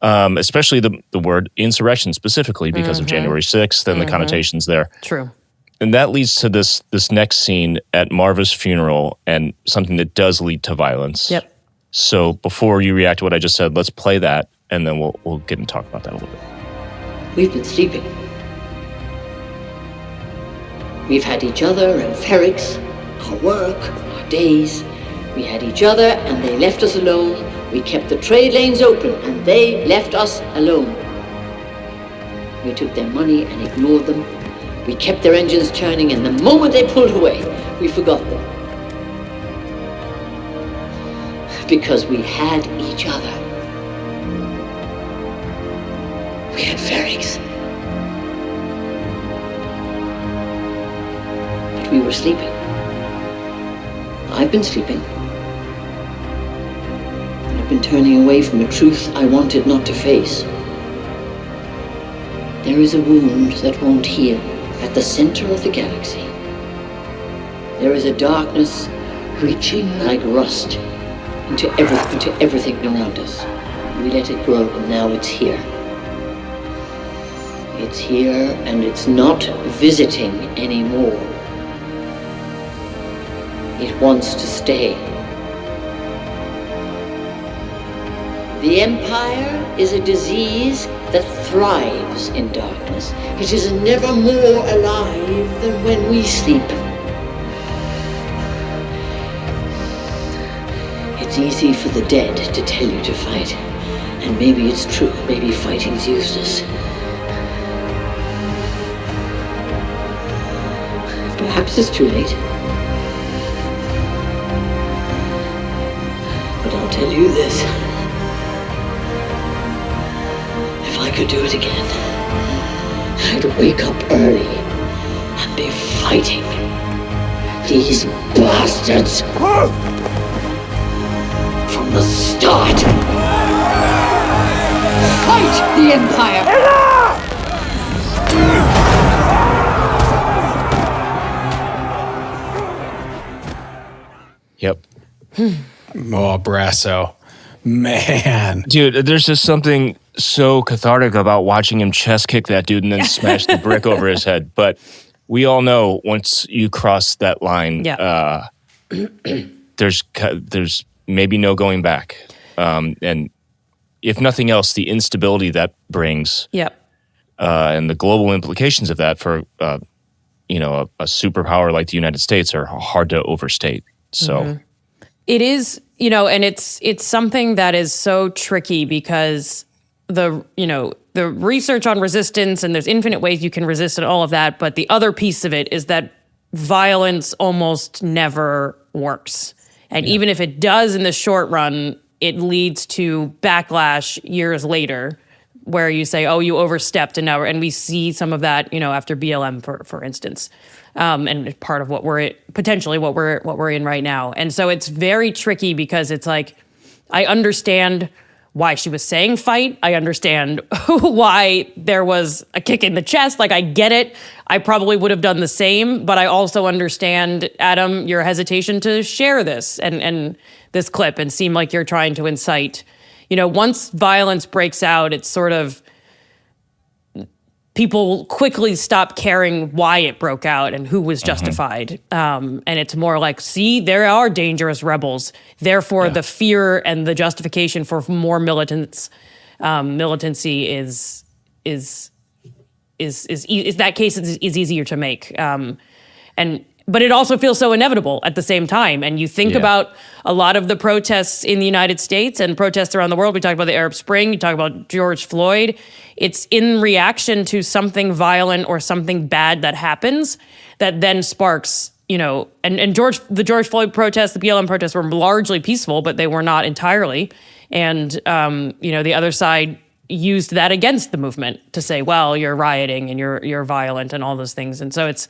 especially the word insurrection specifically because of January 6th and the connotations there. True. And that leads to this next scene at Marva's funeral and something that does lead to violence. Yep. So before you react to what I just said, let's play that, and then we'll get and talk about that a little bit. We've been sleeping. We've had each other and Ferrix, our work, our days. We had each other and they left us alone. We kept the trade lanes open and they left us alone. We took their money and ignored them. We kept their engines churning, and the moment they pulled away, we forgot them. Because we had each other. We had Ferrix. But we were sleeping. I've been sleeping. I've been turning away from a truth I wanted not to face. There is a wound that won't heal at the center of the galaxy. There is a darkness reaching like rust into everything around us. We let it grow, and now it's here. It's here, and it's not visiting anymore. It wants to stay. The Empire is a disease that thrives in darkness. It is never more alive than when we sleep. It's easy for the dead to tell you to fight. And maybe it's true, maybe fighting's useless. Perhaps it's too late. But I'll tell you this. If I could do it again, I'd wake up early and be fighting these bastards from the start. Fight the Empire! Yep. Oh, Brasso. Man. Dude, there's just something so cathartic about watching him chest kick that dude and then smash the brick over his head. But we all know once you cross that line, there's maybe no going back. And if nothing else, the instability that brings and the global implications of that for a superpower like the United States are hard to overstate. So it is, and it's something that is so tricky because the research on resistance, and there's infinite ways you can resist and all of that, but the other piece of it is that violence almost never works. And even if it does in the short run, it leads to backlash years later where you say, oh, you overstepped, and we see some of that, after BLM, for instance. And part of what we're potentially what we're in right now. And so it's very tricky because it's like, I understand why she was saying fight. I understand why there was a kick in the chest. Like, I get it. I probably would have done the same, but I also understand, Adam, your hesitation to share this and this clip and seem like you're trying to incite. Once violence breaks out, it's sort of, people quickly stop caring why it broke out and who was justified. And it's more like, see, there are dangerous rebels. Therefore, the fear and the justification for more militancy is that case is easier to make. But it also feels so inevitable at the same time. And you think about a lot of the protests in the United States and protests around the world. We talk about the Arab Spring. You talk about George Floyd. It's in reaction to something violent or something bad that happens that then sparks, and the George Floyd protests, the BLM protests were largely peaceful, but they were not entirely. And, the other side used that against the movement to say, well, you're rioting and you're violent and all those things. And so it's,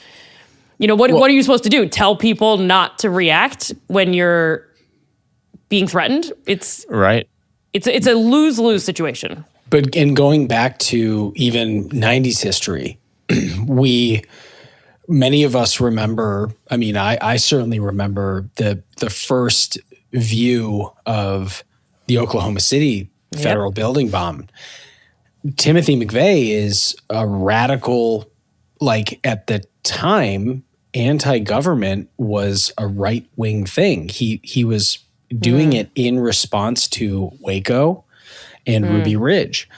what are you supposed to do? Tell people not to react when you're being threatened? It's right. It's a lose-lose situation. But in going back to even 90s history, we many of us remember, I mean, I certainly remember the first view of the Oklahoma City federal building bomb. Timothy McVeigh is a radical, like at the time, anti-government was a right-wing thing. He was doing it in response to Waco and Ruby Ridge,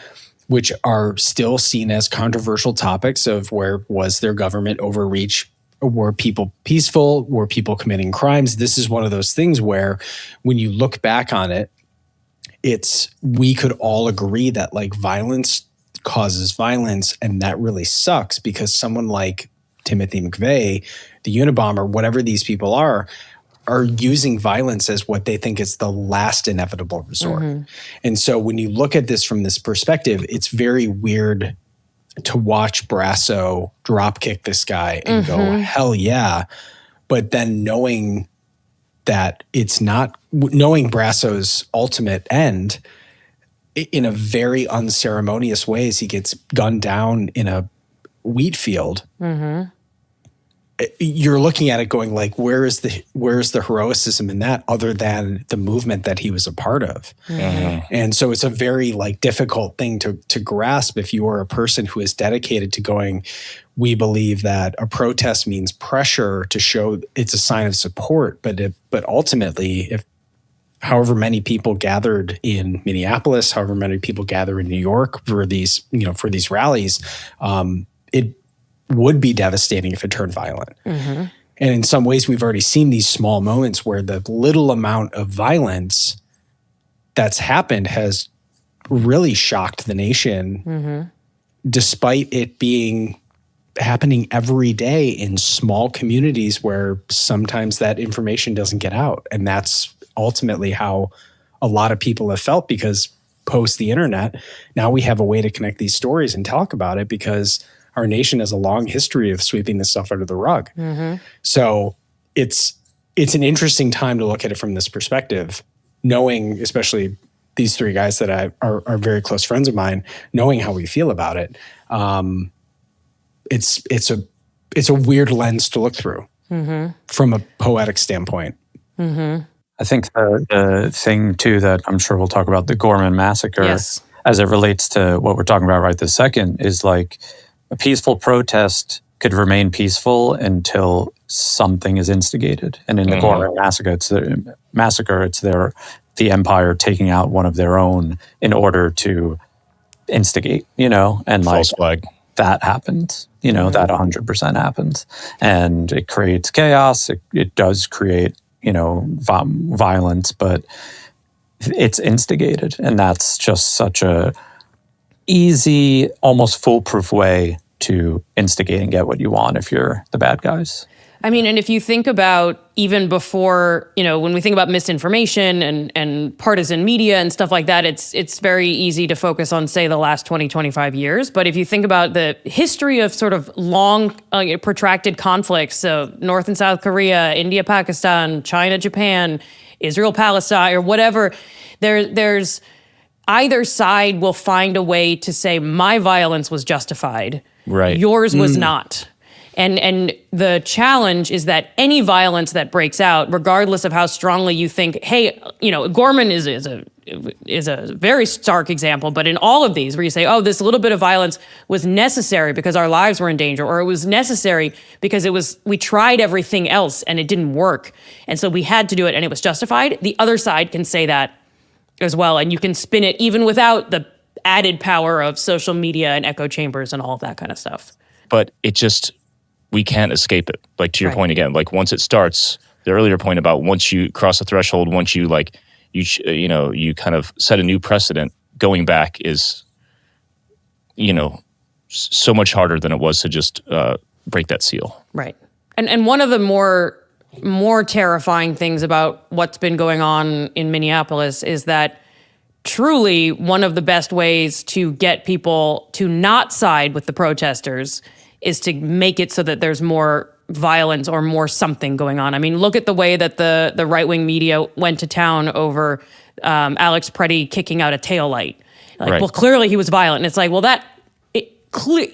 which are still seen as controversial topics of where was their government overreach? Were people peaceful? Were people committing crimes? This is one of those things where when you look back on it, we could all agree that like violence causes violence, and that really sucks because someone like Timothy McVeigh, the Unabomber, whatever these people are using violence as what they think is the last inevitable resort. And so when you look at this from this perspective, it's very weird to watch Brasso dropkick this guy and go, hell yeah. But then knowing that it's not, knowing Brasso's ultimate end in a very unceremonious way as he gets gunned down in a wheat field. You're looking at it going like, where's the heroicism in that other than the movement that he was a part of? And so it's a very like difficult thing to grasp if you are a person who is dedicated to going, we believe that a protest means pressure to show it's a sign of support. But ultimately, if however many people gathered in Minneapolis, however many people gather in New York for these rallies, it would be devastating if it turned violent. And in some ways, we've already seen these small moments where the little amount of violence that's happened has really shocked the nation, despite it being happening every day in small communities where sometimes that information doesn't get out. And that's ultimately how a lot of people have felt, because post the internet, now we have a way to connect these stories and talk about it, because our nation has a long history of sweeping this stuff under the rug. So it's an interesting time to look at it from this perspective, knowing, especially these three guys that are very close friends of mine, knowing how we feel about it. It's a weird lens to look through from a poetic standpoint. I think the thing too that I'm sure we'll talk about, the Gorman massacre, as it relates to what we're talking about right this second, is like a peaceful protest could remain peaceful until something is instigated. And in the Gorman massacre, it's the empire taking out one of their own in order to instigate, and false flag. That happens, that 100% happens. And it creates chaos. It does create, violence, but it's instigated. And that's just such a easy, almost foolproof way to instigate and get what you want if you're the bad guys. I mean, and if you think about even before, when we think about misinformation and partisan media and stuff like that, it's very easy to focus on, say, the last 20, 25 years. But if you think about the history of sort of long, protracted conflicts, so North and South Korea, India, Pakistan, China, Japan, Israel, Palestine, or whatever, there's either side will find a way to say, my violence was justified. Right. Yours was not. And the challenge is that any violence that breaks out, regardless of how strongly you think, hey, Gorman is a very stark example, but in all of these where you say, oh, this little bit of violence was necessary because our lives were in danger, or it was necessary because we tried everything else and it didn't work. And so we had to do it and it was justified. The other side can say that as well. And you can spin it even without the added power of social media and echo chambers and all of that kind of stuff. But we can't escape it. Like to your point again, like once it starts, the earlier point about once you cross the threshold, once you you kind of set a new precedent, going back is, so much harder than it was to just break that seal. Right. And one of the more terrifying things about what's been going on in Minneapolis is that truly one of the best ways to get people to not side with the protesters is to make it so that there's more violence or more something going on. I mean, look at the way that the right-wing media went to town over Alex Preddy kicking out a taillight. Well, clearly he was violent. And it's like, well,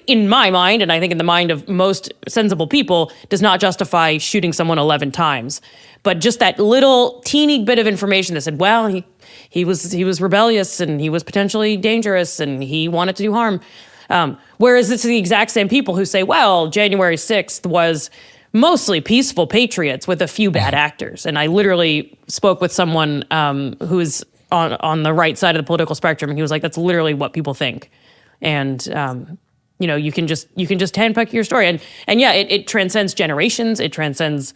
in my mind, and I think in the mind of most sensible people, does not justify shooting someone 11 times. But just that little teeny bit of information that said, well, he was rebellious and he was potentially dangerous and he wanted to do harm. Whereas it's the exact same people who say, well, January 6th was mostly peaceful patriots with a few bad actors. And I literally spoke with someone who is on the right side of the political spectrum, and he was like, that's literally what people think. And you can just handpick your story. And yeah, it transcends generations, it transcends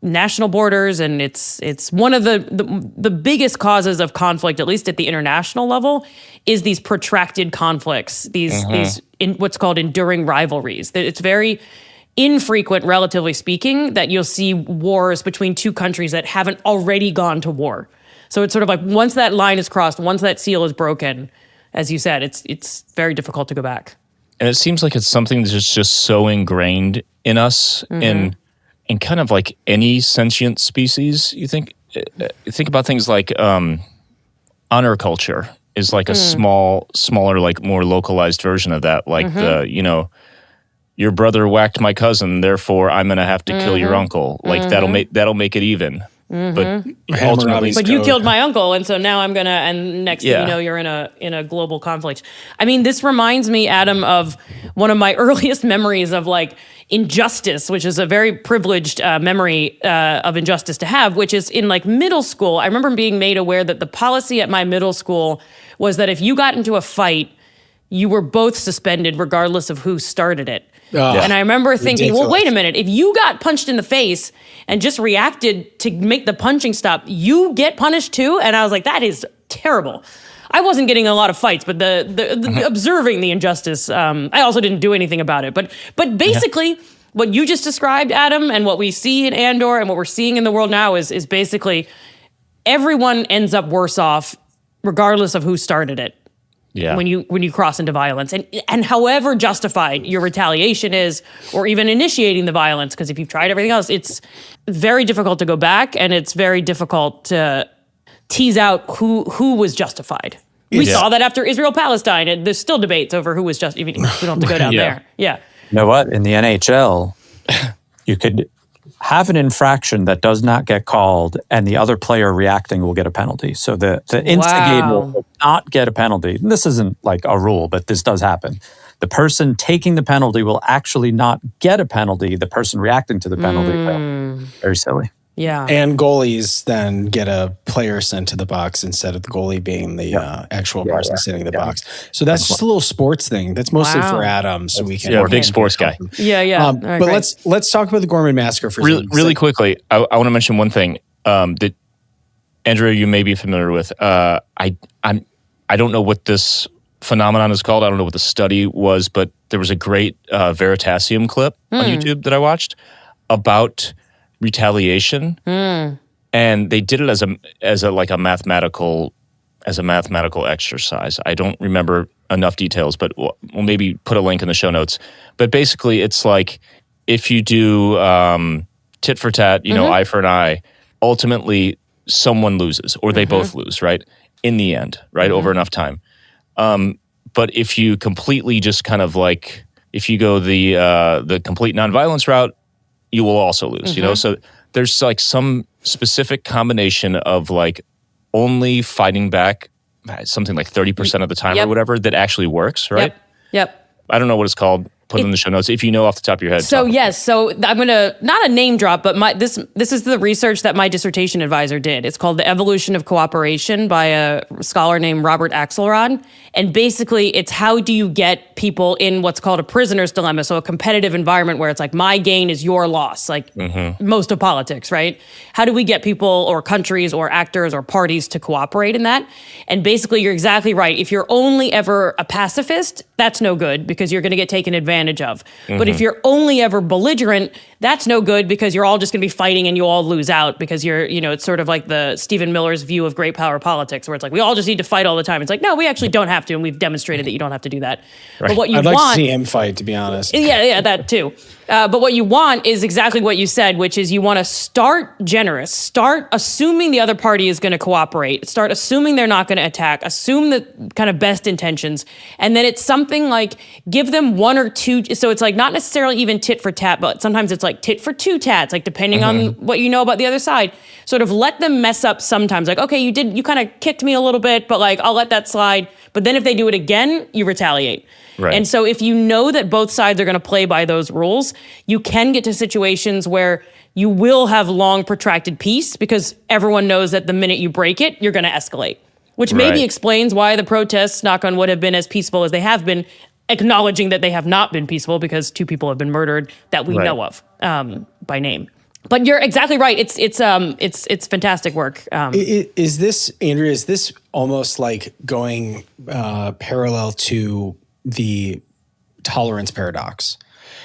national borders, and it's one of the biggest causes of conflict, at least at the international level, is these protracted conflicts, these in what's called enduring rivalries. It's very infrequent, relatively speaking, that you'll see wars between two countries that haven't already gone to war. So it's sort of like once that line is crossed, once that seal is broken, as you said, it's very difficult to go back. And it seems like it's something that's just so ingrained in us, in kind of like any sentient species. You think about things like honor culture is like a smaller, like more localized version of that. Like your brother whacked my cousin, therefore I'm gonna have to kill your uncle. Like that'll make it even. But ultimately, you killed my uncle, and so now I'm gonna. And next thing you know, you're in a global conflict. I mean, this reminds me, Adam, of one of my earliest memories of like injustice, which is a very privileged memory of injustice to have. Which is in like middle school. I remember being made aware that the policy at my middle school was that if you got into a fight, you were both suspended regardless of who started it. And I remember thinking, well, wait a minute. If you got punched in the face and just reacted to make the punching stop, you get punished too? And I was like, that is terrible. I wasn't getting a lot of fights, but the observing the injustice, I also didn't do anything about it. But basically, what you just described, Adam, and what we see in Andor and what we're seeing in the world now is basically everyone ends up worse off regardless of who started it. Yeah. When you cross into violence, and however justified your retaliation is, or even initiating the violence, because if you've tried everything else, it's very difficult to go back, and it's very difficult to tease out who was justified. We saw that after Israel-Palestine, and there's still debates over who was just. We don't have to go down there. Yeah. You know what? In the NHL, you could have an infraction that does not get called, and the other player reacting will get a penalty. So the instigator will not get a penalty. And this isn't like a rule, but this does happen. The person taking the penalty will actually not get a penalty. The person reacting to the penalty will. Very silly. Yeah. And goalies then get a player sent to the box instead of the goalie being the actual person sitting in the box. So that's just a little sports thing. That's mostly for Adam, so we can. Big sports guy. Yeah. But let's talk about the Gorman Massacre for really quickly. I want to mention one thing that Andrea, you may be familiar with. I don't know what this phenomenon is called. I don't know what the study was, but there was a great Veritasium clip on YouTube that I watched about retaliation, and they did it as a mathematical exercise. I don't remember enough details, but we'll maybe put a link in the show notes. But basically, it's like if you do tit for tat, eye for an eye, ultimately someone loses or they both lose, right? In the end, right? Over enough time. But if you completely just kind of like, if you go the complete nonviolence route, you will also lose, So there's like some specific combination of like only fighting back something like 30% of the time or whatever that actually works, right? Yep. I don't know what it's called. Put it in the show notes if you know off the top of your head. So yes, so I'm gonna not a name drop, but this is the research that my dissertation advisor did. It's called The Evolution of Cooperation by a scholar named Robert Axelrod, and basically it's how do you get people in what's called a prisoner's dilemma, so a competitive environment where it's like my gain is your loss, like most of politics, right? How do we get people or countries or actors or parties to cooperate in that? And basically you're exactly right. If you're only ever a pacifist, that's no good because you're going to get taken advantage advantage of. But if you're only ever belligerent, that's no good because you're all just going to be fighting and you all lose out because it's sort of like the Stephen Miller's view of great power politics where it's like, we all just need to fight all the time. It's like, no, we actually don't have to. And we've demonstrated that you don't have to do that. Right. But what you I'd like want... to see him fight, to be honest. Yeah, that too. But what you want is exactly what you said, which is you want to start generous, start assuming the other party is going to cooperate, start assuming they're not going to attack, assume the kind of best intentions. And then it's something like give them one or two. So it's like not necessarily even tit for tat, but sometimes it's like tit for two tats, like depending on what you know about the other side. Sort of let them mess up sometimes. Like, okay, you kind of kicked me a little bit, but like I'll let that slide. But then if they do it again, you retaliate. Right. And so if you know that both sides are going to play by those rules, you can get to situations where you will have long protracted peace because everyone knows that the minute you break it, you're going to escalate, which maybe explains why the protests, knock on wood, have been as peaceful as they have been, acknowledging that they have not been peaceful because 2 people have been murdered that we know of by name. But you're exactly right. It's fantastic work. Is this, Andrea, is this almost like going parallel to the tolerance paradox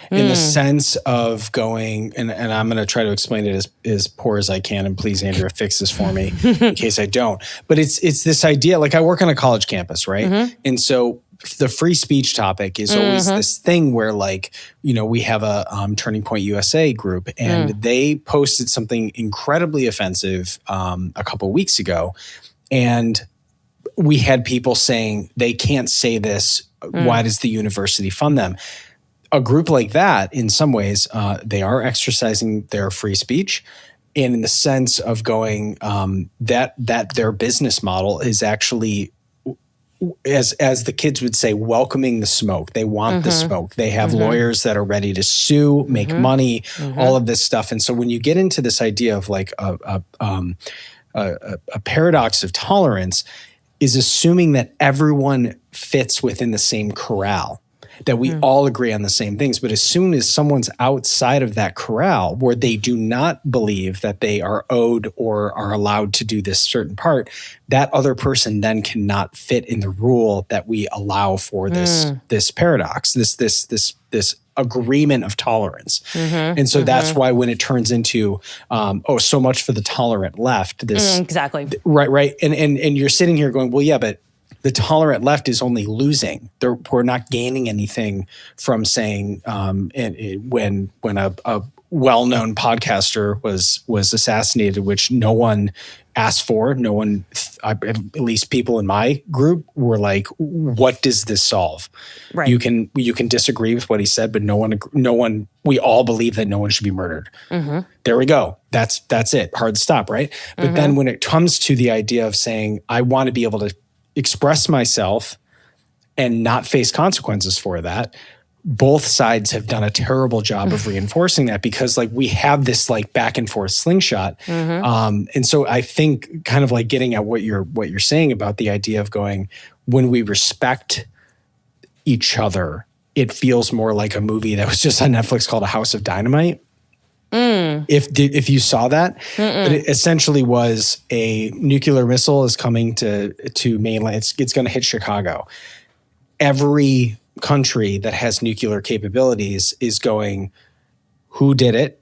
in the sense of going, and I'm going to try to explain it as poor as I can, and please, Andrea, fix this for me in case I don't. But it's this idea, like I work on a college campus, right? And so the free speech topic is always this thing where like, we have a Turning Point USA group and they posted something incredibly offensive a couple of weeks ago. And we had people saying they can't say this. Why does the university fund them? A group like that, in some ways, they are exercising their free speech. And in the sense of going that their business model is actually, as the kids would say, welcoming the smoke. They want the smoke. They have lawyers that are ready to sue, make money, all of this stuff. And so when you get into this idea of like a paradox of tolerance, is assuming that everyone fits within the same corral, that we all agree on the same things. But as soon as someone's outside of that corral where they do not believe that they are owed or are allowed to do this certain part, that other person then cannot fit in the rule that we allow for this paradox, this agreement of tolerance. And so that's why when it turns into, so much for the tolerant left, this exactly. Right. And you're sitting here going, well, yeah, but the tolerant left is only losing. We're not gaining anything from saying when a well-known podcaster was assassinated, which no one asked for. No one, at least people in my group, were like, "What does this solve?" Right. You can disagree with what he said, but no one. We all believe that no one should be murdered. There we go. That's it. Hard to stop, right? But then when it comes to the idea of saying, I want to be able to express myself and not face consequences for that, both sides have done a terrible job of reinforcing that because like we have this like back and forth slingshot. And so I think kind of like getting at what you're saying about the idea of going, when we respect each other, it feels more like a movie that was just on Netflix called A House of Dynamite. If you saw that, but it essentially was a nuclear missile is coming to mainland. It's going to hit Chicago. Every country that has nuclear capabilities is going, who did it?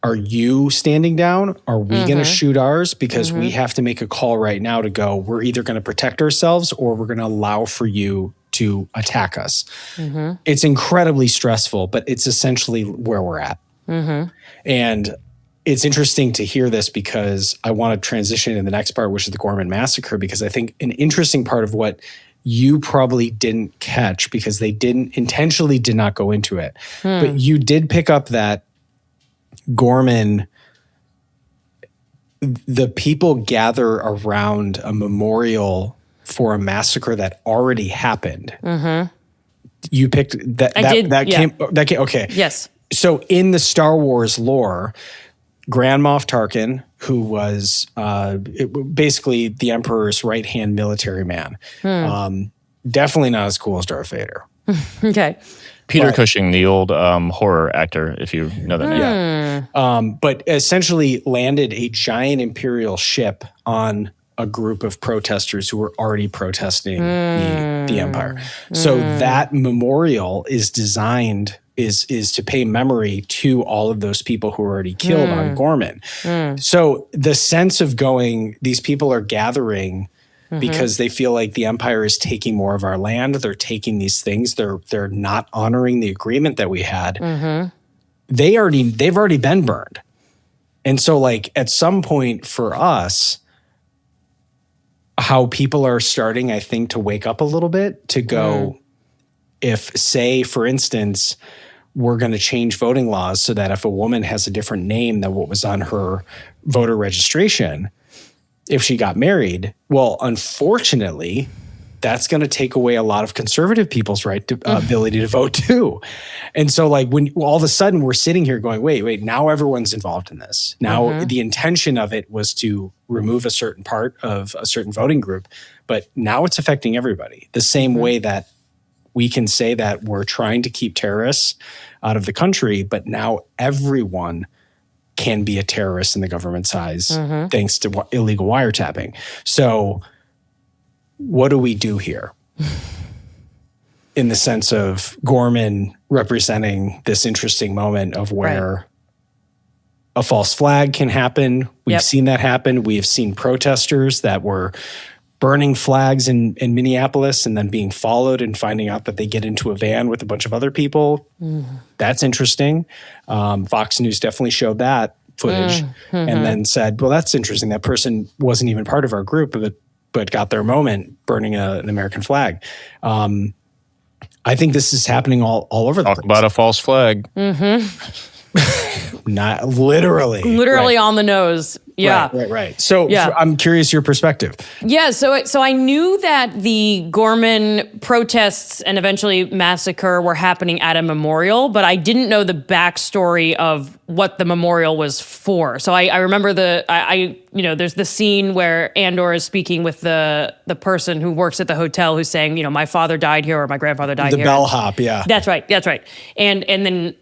Are you standing down? Are we going to shoot ours? Because we have to make a call right now to go, we're either going to protect ourselves or we're going to allow for you to attack us. It's incredibly stressful, but it's essentially where we're at. And it's interesting to hear this because I want to transition in the next part, which is the Gorman Massacre, because I think an interesting part of what you probably didn't catch because they intentionally did not go into it, but you did pick up that Gorman, the people gather around a memorial for a massacre that already happened. You picked that. That came. Okay. Yes. So in the Star Wars lore, Grand Moff Tarkin, who was basically the Emperor's right-hand military man, definitely not as cool as Darth Vader. Okay. Peter Cushing, the old horror actor, if you know that name. But essentially landed a giant Imperial ship on a group of protesters who were already protesting the empire. So that memorial is designed is to pay memory to all of those people who were already killed on Gorman. So the sense of going, these people are gathering because they feel like the empire is taking more of our land. They're taking these things. They're not honoring the agreement that we had. They've already been burned. And so like at some point for us, how people are starting, I think, to wake up a little bit to go, if say, for instance, we're going to change voting laws so that if a woman has a different name than what was on her voter registration, if she got married, well, unfortunately, that's going to take away a lot of conservative people's ability to vote too. And so like when all of a sudden we're sitting here going, wait, now everyone's involved in this. Now the intention of it was to remove a certain part of a certain voting group, but now it's affecting everybody. The same way that we can say that we're trying to keep terrorists out of the country, but now everyone can be a terrorist in the government's eyes thanks to illegal wiretapping. So what do we do here? In the sense of Gorman representing this interesting moment of where a false flag can happen. We've seen that happen. We have seen protesters that were burning flags in Minneapolis and then being followed and finding out that they get into a van with a bunch of other people. That's interesting. Fox News definitely showed that footage and then said, well, that's interesting. That person wasn't even part of our group, but got their moment burning an American flag. I think this is happening all over the place. Talk about a false flag. Not literally. Literally on the nose. Yeah. Right. So I'm curious your perspective. Yeah, so I knew that the Gorman protests and eventually massacre were happening at a memorial, but I didn't know the backstory of what the memorial was for. So I remember there's the scene where Andor is speaking with the person who works at the hotel who's saying, my father died here or my grandfather died here. The bellhop, yeah. That's right. And then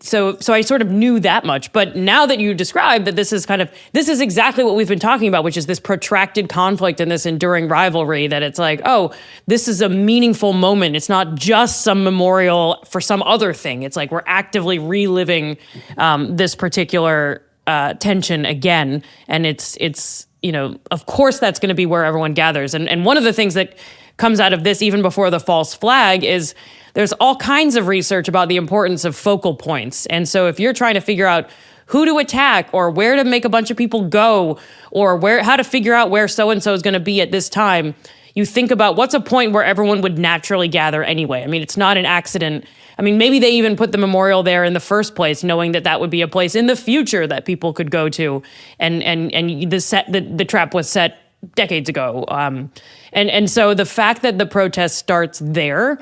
so I sort of knew that much. But now that you described that this is exactly what we've been talking about, which is this protracted conflict and this enduring rivalry, that it's like, oh, this is a meaningful moment. It's not just some memorial for some other thing. It's like we're actively reliving this particular tension again. And it's of course that's going to be where everyone gathers. And one of the things that comes out of this, even before the false flag, is there's all kinds of research about the importance of focal points. And so if you're trying to figure out who to attack or where to make a bunch of people go or how to figure out where so-and-so is going to be at this time, you think about what's a point where everyone would naturally gather anyway. I mean, it's not an accident. I mean, maybe they even put the memorial there in the first place, knowing that would be a place in the future that people could go to. And the trap was set decades ago. And so the fact that the protest starts there,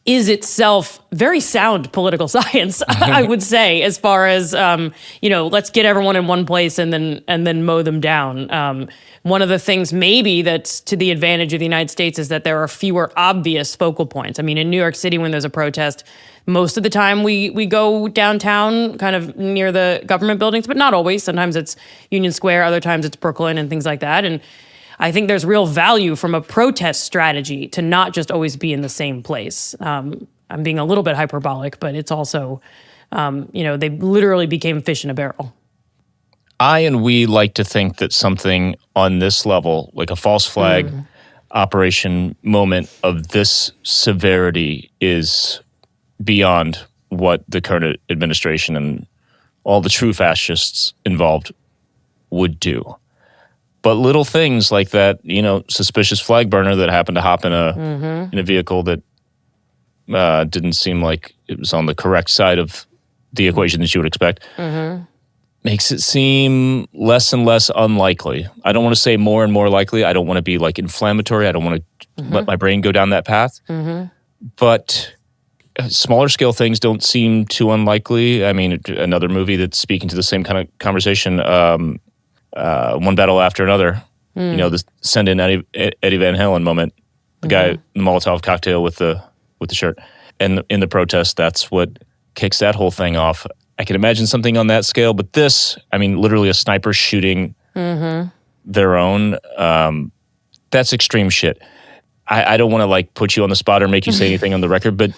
is itself very sound political science, I would say, as far as, let's get everyone in one place and then mow them down. One of the things maybe that's to the advantage of the United States is that there are fewer obvious focal points. I mean, in New York City, when there's a protest, most of the time we go downtown, kind of near the government buildings, but not always. Sometimes it's Union Square, other times it's Brooklyn and things like that. And I think there's real value from a protest strategy to not just always be in the same place. I'm being a little bit hyperbolic, but it's also, they literally became fish in a barrel. We like to think that something on this level, like a false flag operation moment of this severity, is beyond what the current administration and all the true fascists involved would do. But little things like that, suspicious flag burner that happened to hop in a vehicle that didn't seem like it was on the correct side of the equation that you would expect, makes it seem less and less unlikely. I don't want to say more and more likely. I don't want to be like inflammatory. I don't want to let my brain go down that path. But smaller scale things don't seem too unlikely. I mean, another movie that's speaking to the same kind of conversation, One Battle After Another, the send in Eddie Van Halen moment, the guy, the Molotov cocktail with the shirt. And in the protest, that's what kicks that whole thing off. I can imagine something on that scale, but this, I mean, literally a sniper shooting their own. That's extreme shit. I don't want to like put you on the spot or make you say anything on the record, but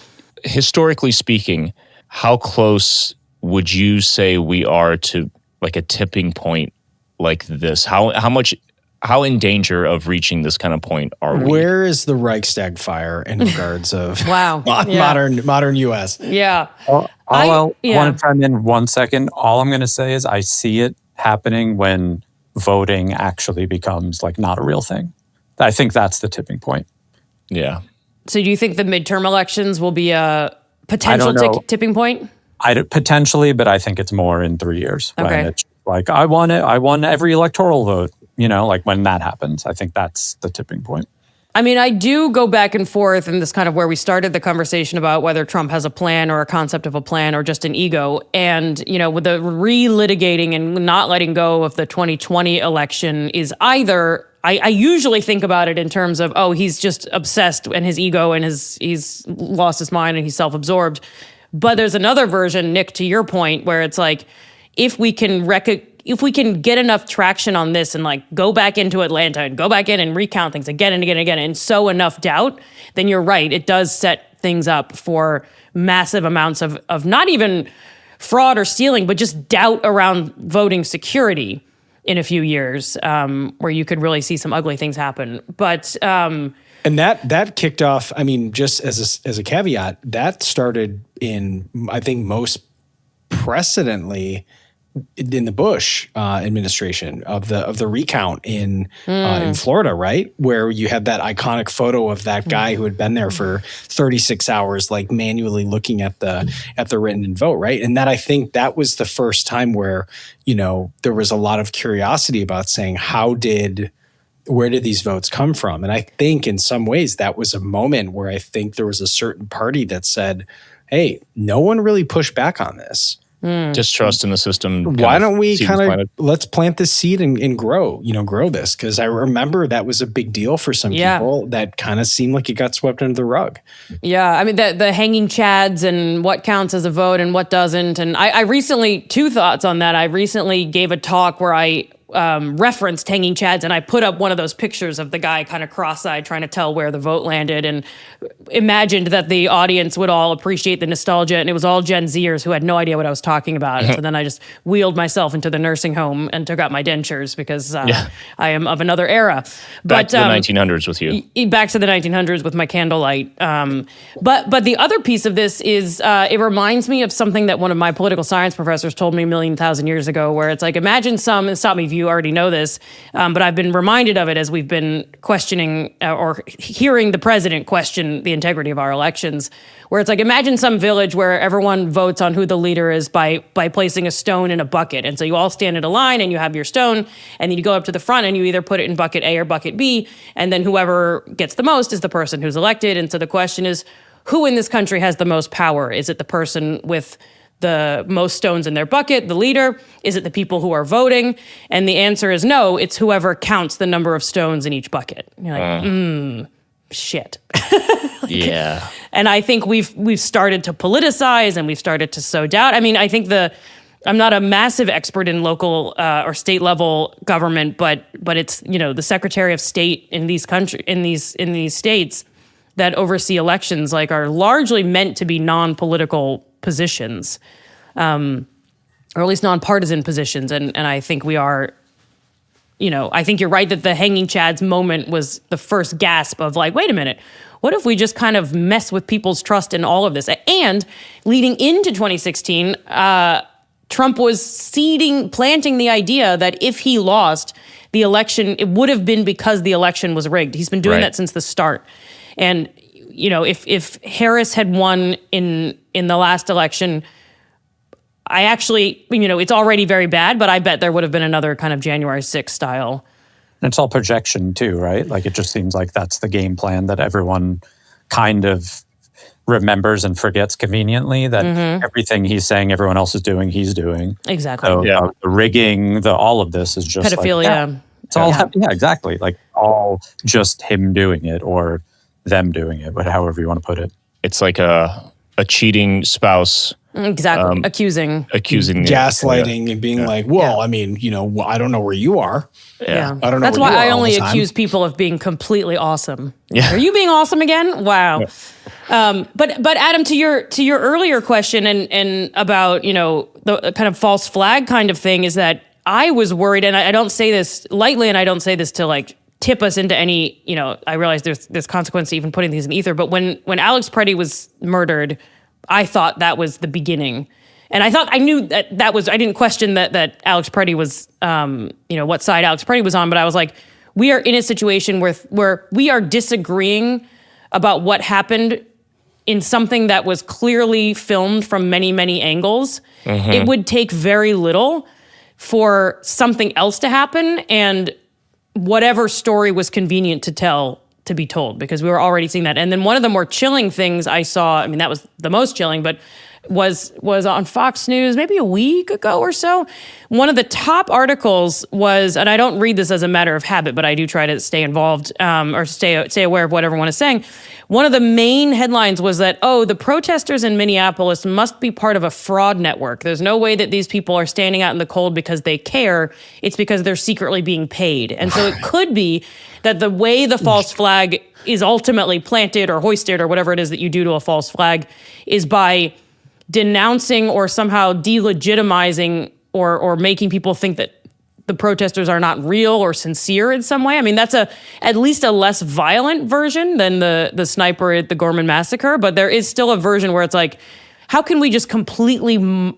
historically speaking, how close would you say we are to like a tipping point like this? How in danger of reaching this kind of point are we? Where is the Reichstag fire in regards of Wow. modern U.S.? Yeah. I want to chime in 1 second. All I'm going to say is I see it happening when voting actually becomes like not a real thing. I think that's the tipping point. Yeah. So do you think the midterm elections will be a potential tipping point? Potentially, but I think it's more in 3 years. Okay. When it's like, I won every electoral vote, like when that happens, I think that's the tipping point. I mean, I do go back and forth, and this kind of where we started the conversation about whether Trump has a plan or a concept of a plan or just an ego. And, with the relitigating and not letting go of the 2020 election is either, I usually think about it in terms of, oh, he's just obsessed and his ego and he's lost his mind and he's self-absorbed. But there's another version, Nick, to your point, where it's like, if we can get enough traction on this and like go back into Atlanta and go back in and recount things again and again and again and sow enough doubt, then you're right. It does set things up for massive amounts of not even fraud or stealing, but just doubt around voting security in a few years, where you could really see some ugly things happen. But and that kicked off. I mean, just as a caveat, that started in, I think, most precedently in the Bush administration of the recount in Florida, right? Where you had that iconic photo of that guy who had been there for 36 hours, like manually looking at the written vote, right? And that, I think that was the first time where, there was a lot of curiosity about saying, where did these votes come from? And I think in some ways that was a moment where I think there was a certain party that said, hey, no one really pushed back on this. Distrust in the system. Why don't we let's plant this seed and grow this? Because I remember that was a big deal for some people that kind of seemed like it got swept under the rug. Yeah, I mean, the hanging chads and what counts as a vote and what doesn't. And I recently, 2 thoughts on that. I recently gave a talk where I referenced hanging chads, and I put up one of those pictures of the guy kind of cross-eyed trying to tell where the vote landed, and imagined that the audience would all appreciate the nostalgia, and it was all Gen Zers who had no idea what I was talking about. And so then I just wheeled myself into the nursing home and took out my dentures because I am of another era. Back to the 1900s with you. Back to the 1900s with my candlelight. But the other piece of this is it reminds me of something that one of my political science professors told me 1,000,000 years ago, where it's like, imagine and stop me if you already know this, but I've been reminded of it as we've been questioning or hearing the president question the integrity of our elections, where it's like, imagine some village where everyone votes on who the leader is by placing a stone in a bucket. And so you all stand in a line and you have your stone, and then you go up to the front and you either put it in bucket A or bucket B, and then whoever gets the most is the person who's elected. And so the question is, who in this country has the most power? Is it the person with the most stones in their bucket, the leader? Is it the people who are voting? And the answer is no, it's whoever counts the number of stones in each bucket. And you're like, shit. Yeah. And I think we've started to politicize and we've started to sow doubt. I mean, I think I'm not a massive expert in local or state level government, but it's, the Secretary of State in these states that oversee elections are largely meant to be non-political positions, or at least nonpartisan positions. And I think we are, I think you're right that the hanging chads moment was the first gasp of like, wait a minute, what if we just kind of mess with people's trust in all of this? And leading into 2016, Trump was planting the idea that if he lost the election, it would have been because the election was rigged. He's been doing that since the start. And, if Harris had won in the last election, I actually, it's already very bad, but I bet there would have been another kind of January 6th style. And it's all projection too, right? Like, it just seems like that's the game plan that everyone kind of remembers and forgets conveniently, that everything he's saying everyone else is doing, he's doing. Exactly. So the rigging, all of this is just pedophilia. It's all, exactly. Like, all just him doing it or them doing it, but however you want to put it. It's like a cheating spouse Exactly. Accusing gaslighting and being like, well, I mean, I don't know where you are. Yeah. I don't know. That's why I only accuse people of being completely awesome. Yeah. Are you being awesome again? Wow. Yeah. But Adam, to your earlier question and about, the kind of false flag kind of thing, is that I was worried, and I don't say this lightly, and I don't say this to like tip us into any, I realize there's consequence to even putting these in ether, but when Alex Preddy was murdered, I thought that was the beginning. And I knew that was, I didn't question that Alex Preddy was, what side Alex Preddy was on, but I was like, we are in a situation where we are disagreeing about what happened in something that was clearly filmed from many, many angles. Mm-hmm. It would take very little for something else to happen, and whatever story was convenient to tell to be told, because we were already seeing that. And then one of the more chilling things I saw, I mean, that was the most chilling, but was on Fox News maybe a week ago or so. One of the top articles was, and I don't read this as a matter of habit, but I do try to stay involved or stay aware of what everyone is saying. One of the main headlines was that, the protesters in Minneapolis must be part of a fraud network. There's no way that these people are standing out in the cold because they care. It's because they're secretly being paid. And so it could be that the way the false flag is ultimately planted or hoisted or whatever it is that you do to a false flag is by denouncing or somehow delegitimizing or making people think that the protesters are not real or sincere in some way. I mean, that's at least a less violent version than the sniper at the Gorman massacre, but there is still a version where it's like, how can we just completely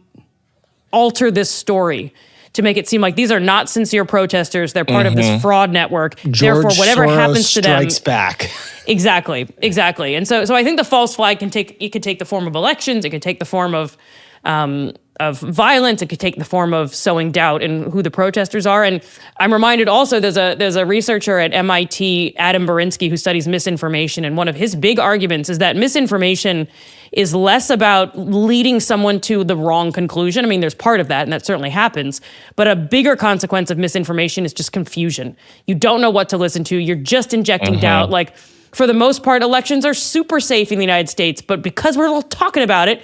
alter this story to make it seem like these are not sincere protesters, they're part of this fraud network. Therefore, whatever Soros happens to them strikes back. Exactly. And so I think the false flag can take the form of elections, it can take the form of violence, it could take the form of sowing doubt in who the protesters are. And I'm reminded also there's a researcher at MIT, Adam Berinsky, who studies misinformation, and one of his big arguments is that misinformation is less about leading someone to the wrong conclusion. I mean, there's part of that, and that certainly happens, but a bigger consequence of misinformation is just confusion. You don't know what to listen to, you're just injecting doubt. Like, for the most part, elections are super safe in the United States, but because we're all talking about it,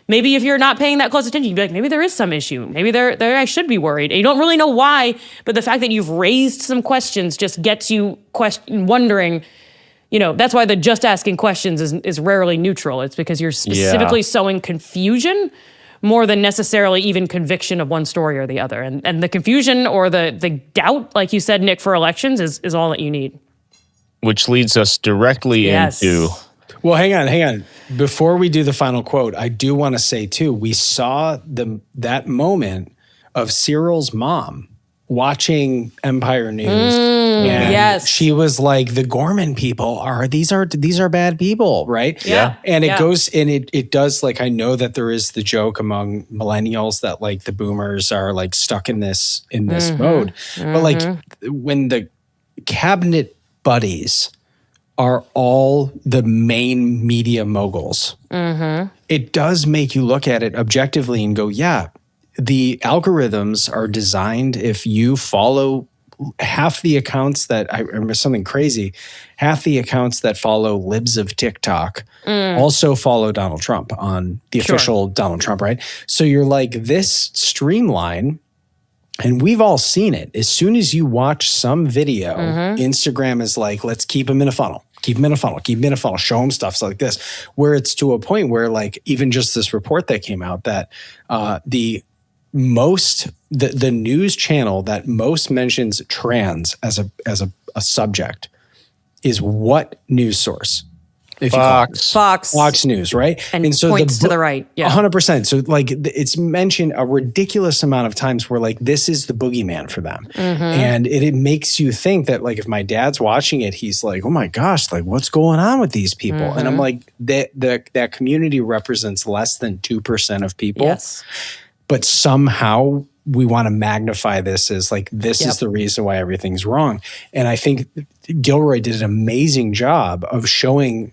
maybe if you're not paying that close attention, you'd be like, maybe there is some issue. Maybe there I should be worried. And you don't really know why, but the fact that you've raised some questions just gets you wondering. That's why the just asking questions is rarely neutral. It's because you're specifically sowing confusion more than necessarily even conviction of one story or the other. And the confusion or the doubt, like you said, Nick, for elections is all that you need. Which leads us directly into... Well, hang on. Before we do the final quote, I do want to say, too, we saw that moment of Cyril's mom watching Empire News. And she was like, the Gorman people these are bad people, right? Yeah. And it goes, and it does, like, I know that there is the joke among millennials that, like, the boomers are, like, stuck in this mode. But, like, when the cabinet buddies are all the main media moguls, it does make you look at it objectively and go, yeah, the algorithms are designed, if you follow half the accounts that, I remember something crazy, half the accounts that follow libs of TikTok also follow Donald Trump on the official Donald Trump, right? So you're like, this streamline, and we've all seen it. As soon as you watch some video, Instagram is like, let's keep them in a funnel. Keep them in a funnel, show them stuff like this, where it's to a point where, like, even just this report that came out that the news channel that most mentions trans as a subject is what news source? Fox News, right? And so points to the right. Yeah. 100%. So, like, it's mentioned a ridiculous amount of times where, like, this is the boogeyman for them. And it makes you think that, like, if my dad's watching it, he's like, oh my gosh, like, what's going on with these people? And I'm like, that community represents less than 2% of people. Yes. But somehow we want to magnify this as, like, this is the reason why everything's wrong. And I think Gilroy did an amazing job of showing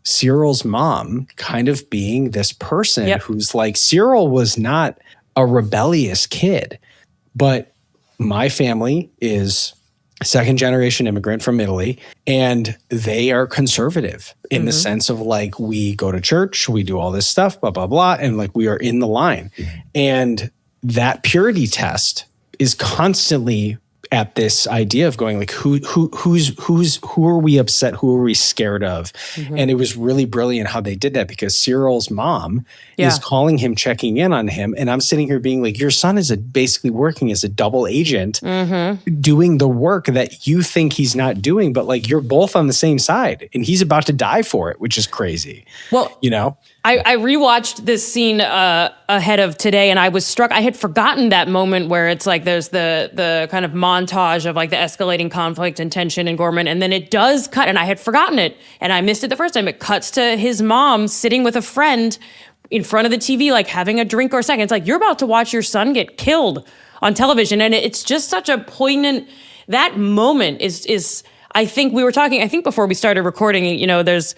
Cyril's mom kind of being this person who's like, Cyril was not a rebellious kid, but my family is second generation immigrant from Italy, and they are conservative in the sense of like, we go to church, we do all this stuff, blah, blah, blah. And like, we are in the line. And that purity test is constantly at this idea of going like, who are we upset? Who are we scared of? And it was really brilliant how they did that, because Cyril's mom is calling him, checking in on him. And I'm sitting here being like, your son is basically working as a double agent, doing the work that you think he's not doing, but like, you're both on the same side and he's about to die for it, which is crazy. Well, you know, I rewatched this scene ahead of today, and I was struck. I had forgotten that moment where it's like there's the kind of montage of like the escalating conflict and tension in Gorman, and then it does cut, and I had forgotten it, and I missed it the first time. It cuts to his mom sitting with a friend in front of the TV, like having a drink or a second. It's like, you're about to watch your son get killed on television, and it's just such a poignant. That moment is. I think we were talking. I think before we started recording, you know, there's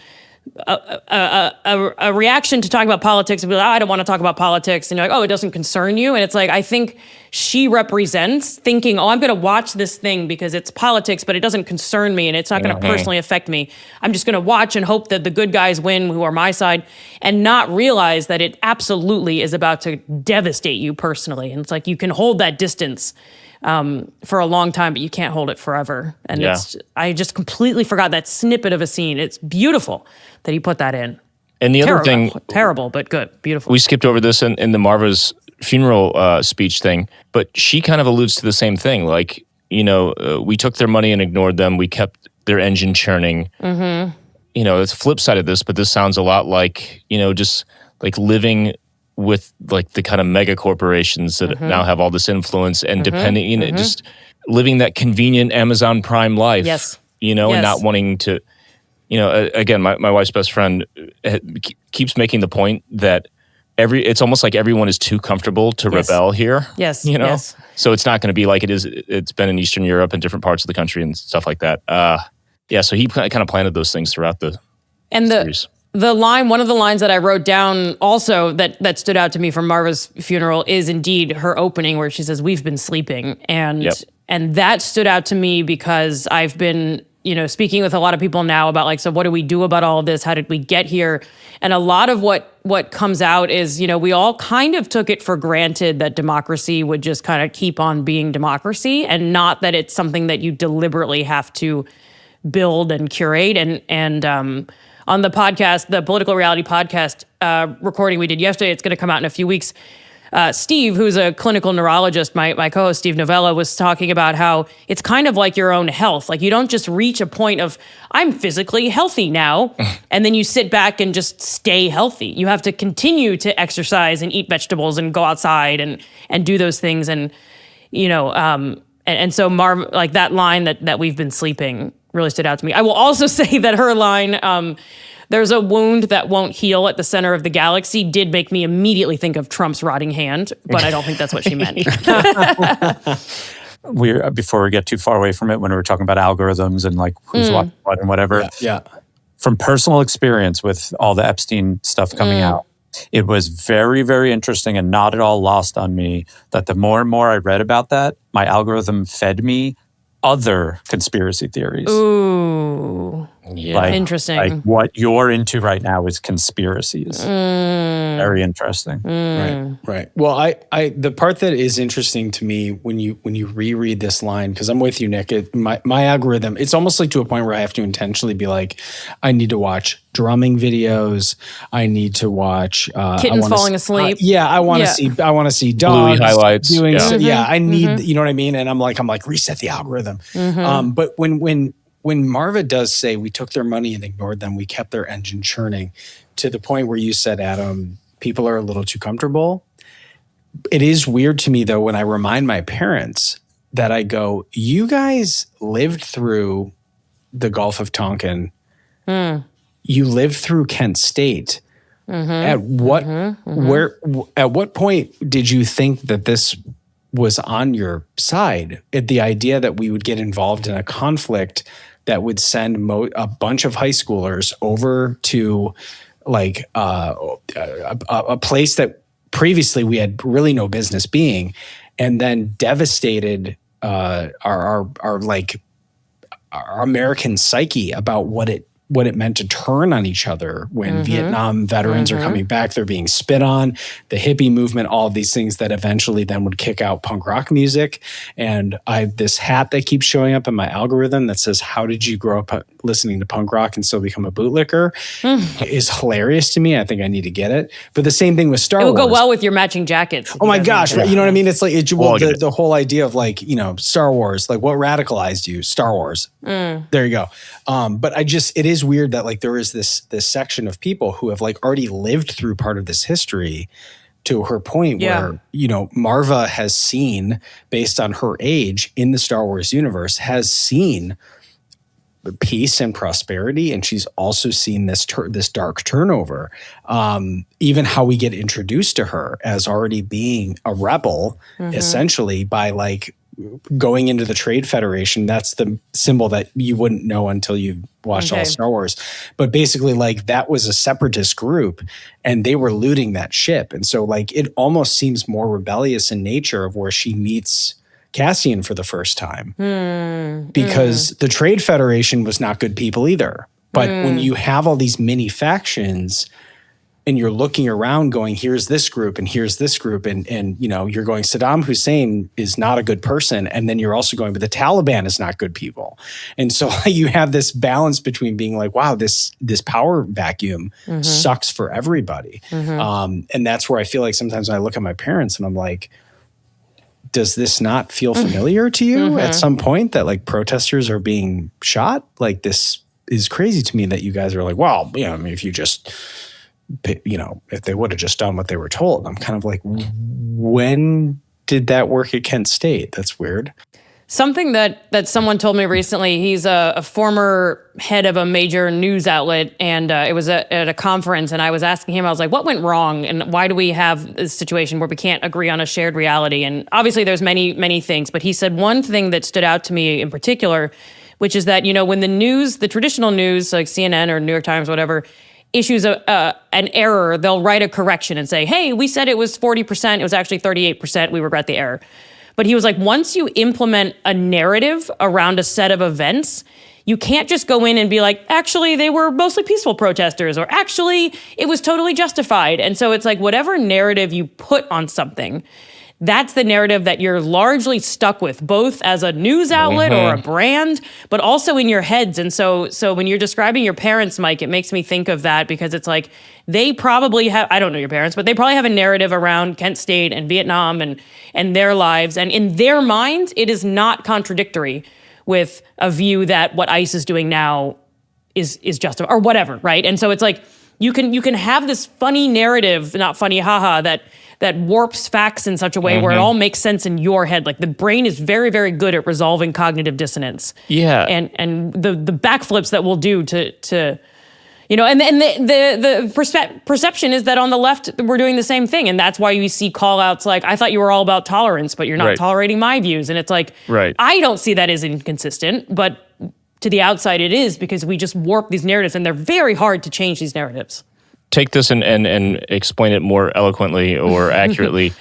a reaction to talking about politics and be like, oh, I don't want to talk about politics. And you're like, oh, it doesn't concern you. And it's like, I think she represents thinking, oh, I'm going to watch this thing because it's politics, but it doesn't concern me and it's not going to personally affect me. I'm just going to watch and hope that the good guys win who are my side, and not realize that it absolutely is about to devastate you personally. And it's like, you can hold that distance for a long time, but you can't hold it forever. And I just completely forgot that snippet of a scene. It's beautiful that he put that in. And the other thing, terrible, but good, beautiful. We skipped over this in the Marva's funeral speech thing, but she kind of alludes to the same thing. Like, you know, we took their money and ignored them. We kept their engine churning. You know, it's the flip side of this, but this sounds a lot like, you know, just like living with like the kind of mega corporations that now have all this influence and depending, you know, just living that convenient Amazon Prime life, you know, and not wanting to, you know, again, my wife's best friend keeps making the point that it's almost like everyone is too comfortable to rebel here. You know, so it's not going to be like it's been in Eastern Europe and different parts of the country and stuff like that. So he kind of planted those things throughout the series. The line, one of the lines that I wrote down also that stood out to me from Marva's funeral is indeed her opening where she says, "We've been sleeping." And that stood out to me because I've been, you know, speaking with a lot of people now about like, so what do we do about all of this? How did we get here? And a lot of what comes out is, you know, we all kind of took it for granted that democracy would just kind of keep on being democracy, and not that it's something that you deliberately have to build and curate. And on the podcast, the Political Reality podcast recording we did yesterday, it's going to come out in a few weeks. Steve, who's a clinical neurologist, my co-host Steve Novella, was talking about how it's kind of like your own health. Like, you don't just reach a point of, I'm physically healthy now, and then you sit back and just stay healthy. You have to continue to exercise and eat vegetables and go outside and do those things. And, you know, and so Marv, like that line that we've been sleeping really stood out to me. I will also say that her line, there's a wound that won't heal at the center of the galaxy, did make me immediately think of Trump's rotting hand, but I don't think that's what she meant. Before we get too far away from it, when we were talking about algorithms and like who's watching what and whatever, from personal experience with all the Epstein stuff coming out, it was very, very interesting and not at all lost on me that the more and more I read about that, my algorithm fed me other conspiracy theories. Ooh. Yeah. Interesting. Like what you're into right now is conspiracies. Very interesting. Right. Well, I the part that is interesting to me when you reread this line, because I'm with you, Nick. My algorithm, it's almost like to a point where I have to intentionally be like, I need to watch drumming videos. I need to watch kittens falling asleep. I want to see. I want to see dogs Bluey highlights. doing. I need. You know what I mean? And I'm like reset the algorithm. But when Marva does say we took their money and ignored them, we kept their engine churning, to the point where you said, Adam, people are a little too comfortable. It is weird to me, though, when I remind my parents that I go, you guys lived through the Gulf of Tonkin. You lived through Kent State. At what point did you think that this was on your side? The idea that we would get involved in a conflict that would send a bunch of high schoolers over to like a place that previously we had really no business being, and then devastated our like our American psyche about what it meant to turn on each other when Vietnam veterans are coming back. They're being spit on, the hippie movement, all of these things that eventually then would kick out punk rock music. And I have this hat that keeps showing up in my algorithm that says, how did you grow up listening to punk rock and still become a bootlicker? Is hilarious to me. I think I need to get it. But the same thing with Star Wars. It will go well with your matching jackets. Oh my gosh. Right. You know what I mean? It's like, the whole idea of like, Star Wars, like what radicalized you? Star Wars. There you go. But it is weird that like there is this section of people who have like already lived through part of this history, to her point where, Marva has seen, based on her age in the Star Wars universe, has seen peace and prosperity, and she's also seen this dark turnover. Even how we get introduced to her as already being a rebel, essentially, by like going into the Trade Federation. That's the symbol that you wouldn't know until you watched all Star Wars. But basically, like, that was a separatist group, and they were looting that ship. And so, like, it almost seems more rebellious in nature of where she meets Cassian for the first time. Because the Trade Federation was not good people either. But when you have all these mini factions, and you're looking around going, here's this group and here's this group. And you're going, Saddam Hussein is not a good person. And then you're also going, but the Taliban is not good people. And so you have this balance between being like, wow, this power vacuum sucks for everybody. And that's where I feel like sometimes I look at my parents and I'm like, does this not feel familiar to you at some point, that like protesters are being shot? Like, this is crazy to me that you guys are like, well, if you just... if they would have just done what they were told. I'm kind of like, when did that work at Kent State? That's weird. Something that someone told me recently, he's a former head of a major news outlet, and it was at a conference, and I was asking him, I was like, what went wrong, and why do we have this situation where we can't agree on a shared reality? And obviously there's many, many things, but he said one thing that stood out to me in particular, which is that, when the traditional news, like CNN or New York Times, whatever, issues an error, they'll write a correction and say, hey, we said it was 40%, it was actually 38%, we regret the error. But he was like, once you implement a narrative around a set of events, you can't just go in and be like, actually, they were mostly peaceful protesters, or actually, it was totally justified. And so it's like, whatever narrative you put on something, that's the narrative that you're largely stuck with, both as a news outlet or a brand, but also in your heads. And so when you're describing your parents, Mike, it makes me think of that, because it's like, they probably have, I don't know your parents, but they probably have a narrative around Kent State and Vietnam and their lives. And in their minds, it is not contradictory with a view that what ICE is doing now is justified or whatever, right? And so it's like, you can have this funny narrative, not funny, haha, that warps facts in such a way where it all makes sense in your head. Like, the brain is very, very good at resolving cognitive dissonance. Yeah. And the backflips that we'll do to and the perception is that on the left, we're doing the same thing. And that's why you see call outs like, I thought you were all about tolerance, but you're not tolerating my views. And it's like, I don't see that as inconsistent, but to the outside it is, because we just warp these narratives, and they're very hard to change these narratives. Take this and explain it more eloquently or accurately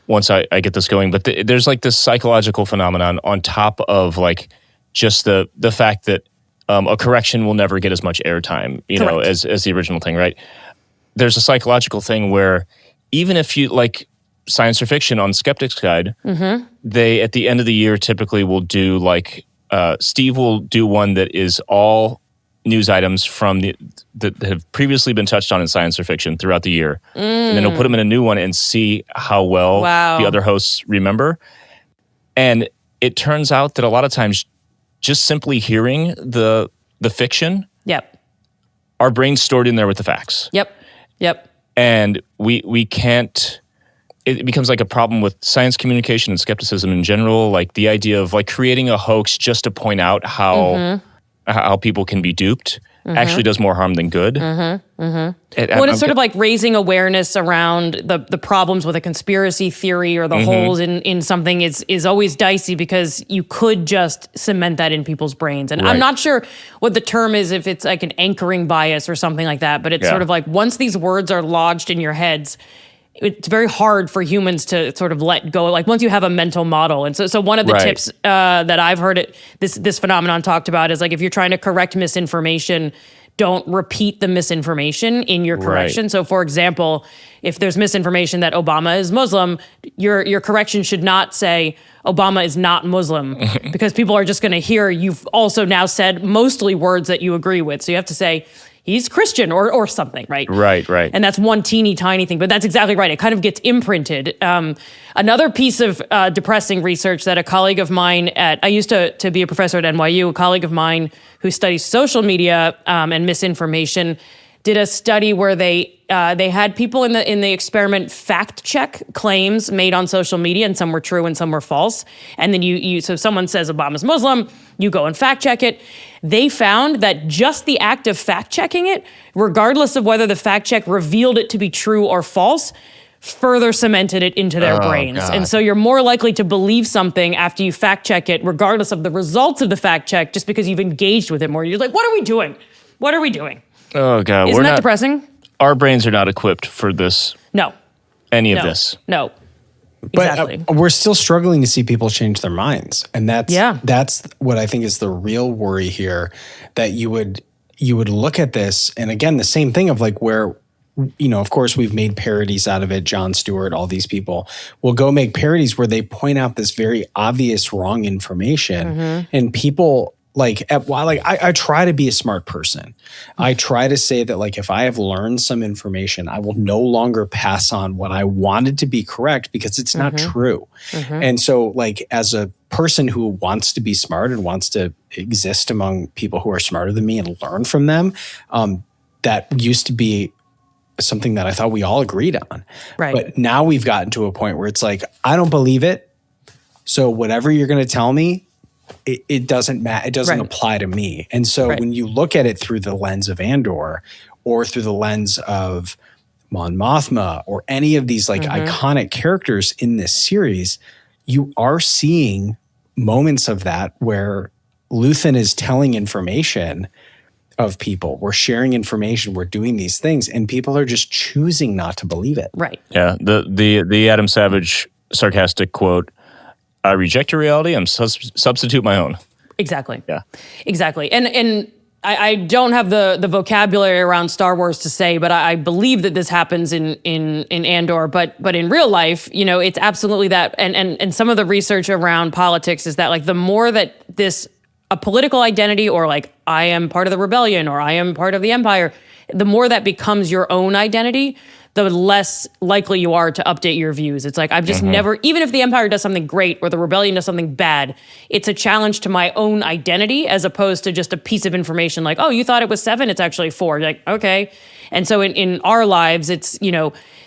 once I get this going. But there's like this psychological phenomenon on top of like just the fact that a correction will never get as much airtime, as the original thing, right? There's a psychological thing where even if you like science or fiction on Skeptic's Guide, they at the end of the year typically will do like Steve will do one that is all news items from that have previously been touched on in science or fiction throughout the year. And then he'll put them in a new one and see how well the other hosts remember. And it turns out that a lot of times just simply hearing the fiction, our brain's stored in there with the facts. And we can't, it becomes like a problem with science communication and skepticism in general, like the idea of like creating a hoax just to point out how people can be duped actually does more harm than good. It's sort of like raising awareness around the problems with a conspiracy theory or the holes in something is always dicey, because you could just cement that in people's brains. And I'm not sure what the term is, if it's like an anchoring bias or something like that, but it's sort of like once these words are lodged in your heads, it's very hard for humans to sort of let go. Like once you have a mental model. And so one of the Right. tips that I've heard this phenomenon talked about is like, if you're trying to correct misinformation, don't repeat the misinformation in your correction. Right. So for example, if there's misinformation that Obama is Muslim, your correction should not say Obama is not Muslim, because people are just going to hear you've also now said mostly words that you agree with. So you have to say he's Christian or something, right? Right. And that's one teeny tiny thing, but that's exactly right. It kind of gets imprinted. Another piece of depressing research that a colleague of mine I used to be a professor at NYU, a colleague of mine who studies social media and misinformation did a study where they had people in the experiment fact check claims made on social media, and some were true and some were false. And then so someone says Obama's Muslim, you go and fact check it. They found that just the act of fact checking it, regardless of whether the fact check revealed it to be true or false, further cemented it into their brains. God. And so you're more likely to believe something after you fact check it, regardless of the results of the fact check, just because you've engaged with it more. You're like, what are we doing? What are we doing? Oh God, Isn't that depressing? Our brains are not equipped for this. No. Any of this. No. But Exactly. we're still struggling to see people change their minds, and Yeah. that's what I think is the real worry here. That you would look at this, and again, the same thing of like where, of course, we've made parodies out of it. Jon Stewart, all these people will go make parodies where they point out this very obvious wrong information, and people. I try to be a smart person. I try to say that like if I have learned some information, I will no longer pass on what I wanted to be correct because it's not true. And so like as a person who wants to be smart and wants to exist among people who are smarter than me and learn from them, that used to be something that I thought we all agreed on. Right. But now we've gotten to a point where it's like, I don't believe it. So whatever you're going to tell me, it doesn't matter. It doesn't apply to me. And so when you look at it through the lens of Andor or through the lens of Mon Mothma or any of these like iconic characters in this series, you are seeing moments of that where Luthen is telling information of people. We're sharing information. We're doing these things, and people are just choosing not to believe it. Right. Yeah. The Adam Savage sarcastic quote, I reject your reality, I'm substitute my own. Exactly. Yeah. Exactly. And I don't have the vocabulary around Star Wars to say, but I believe that this happens in Andor. But in real life, it's absolutely that. And some of the research around politics is that like the more that a political identity or like I am part of the rebellion or I am part of the empire, the more that becomes your own identity, the less likely you are to update your views. It's like, I've just never, even if the empire does something great or the rebellion does something bad, it's a challenge to my own identity as opposed to just a piece of information like, oh, you thought it was 7, it's actually 4. You're like, okay. And so in our lives, it's,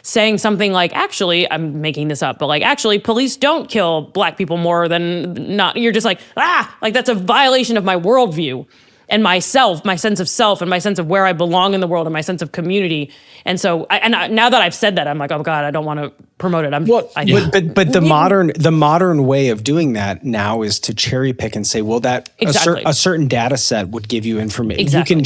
saying something like, actually, I'm making this up, but like, actually, police don't kill black people more than not. You're just like, like that's a violation of my worldview. And myself, my sense of self, and my sense of where I belong in the world, and my sense of community. And so, now that I've said that, I'm like, oh God, I don't want to promote it. But the modern way of doing that now is to cherry pick and say, well, that a certain data set would give you information. Exactly.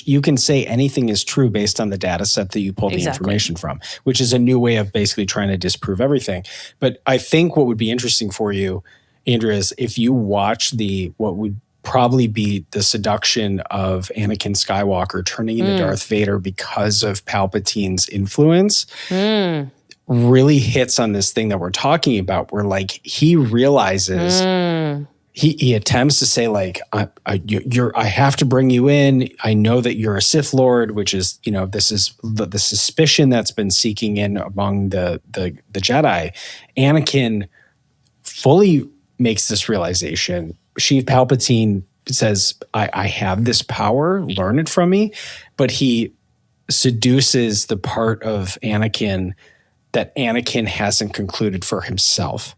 You can say anything is true based on the data set that you pull the information from, which is a new way of basically trying to disprove everything. But I think what would be interesting for you, Andrea, is if you watch what would probably be the seduction of Anakin Skywalker turning into Darth Vader because of Palpatine's influence really hits on this thing that we're talking about, where like he realizes he attempts to say like, I have to bring you in. I know that you're a Sith Lord, which is, this is the suspicion that's been seeking in among the Jedi. Anakin fully makes this realization. Sheev Palpatine says, I have this power, learn it from me. But he seduces the part of Anakin that Anakin hasn't concluded for himself.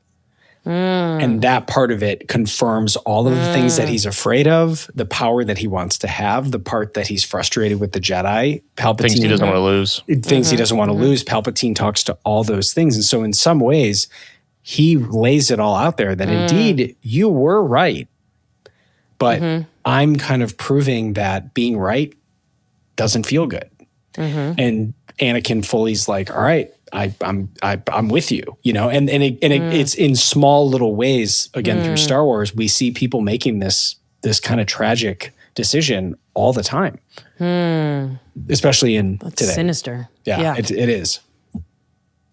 And that part of it confirms all of the things that he's afraid of, the power that he wants to have, the part that he's frustrated with the Jedi. Palpatine Things he doesn't want to lose. Things he doesn't want to lose. Palpatine talks to all those things. And so in some ways, he lays it all out there that indeed you were right. But I'm kind of proving that being right doesn't feel good. And Anakin fully's like, all right, I'm with you, you know, and it's in small little ways. Again, through Star Wars, we see people making this kind of tragic decision all the time, especially in today. Sinister. Yeah. It is.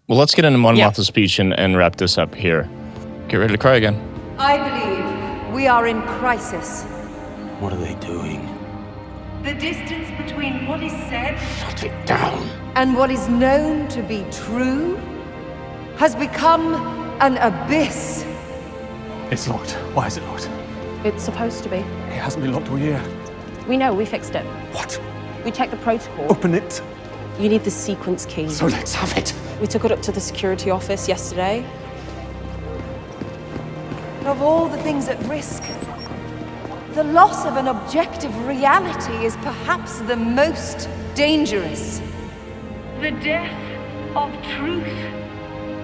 Well, let's get into Mon Mothma's speech and wrap this up here. Get ready to cry again. I believe we are in crisis. What are they doing? The distance between what is said Shut it down. and what is known to be true has become an abyss. It's locked. Why is it locked? It's supposed to be. It hasn't been locked all year. We know, we fixed it. What? We checked the protocol. Open it. You need the sequence key. So let's have it. We took it up to the security office yesterday. Of all the things at risk, the loss of an objective reality is perhaps the most dangerous. The death of truth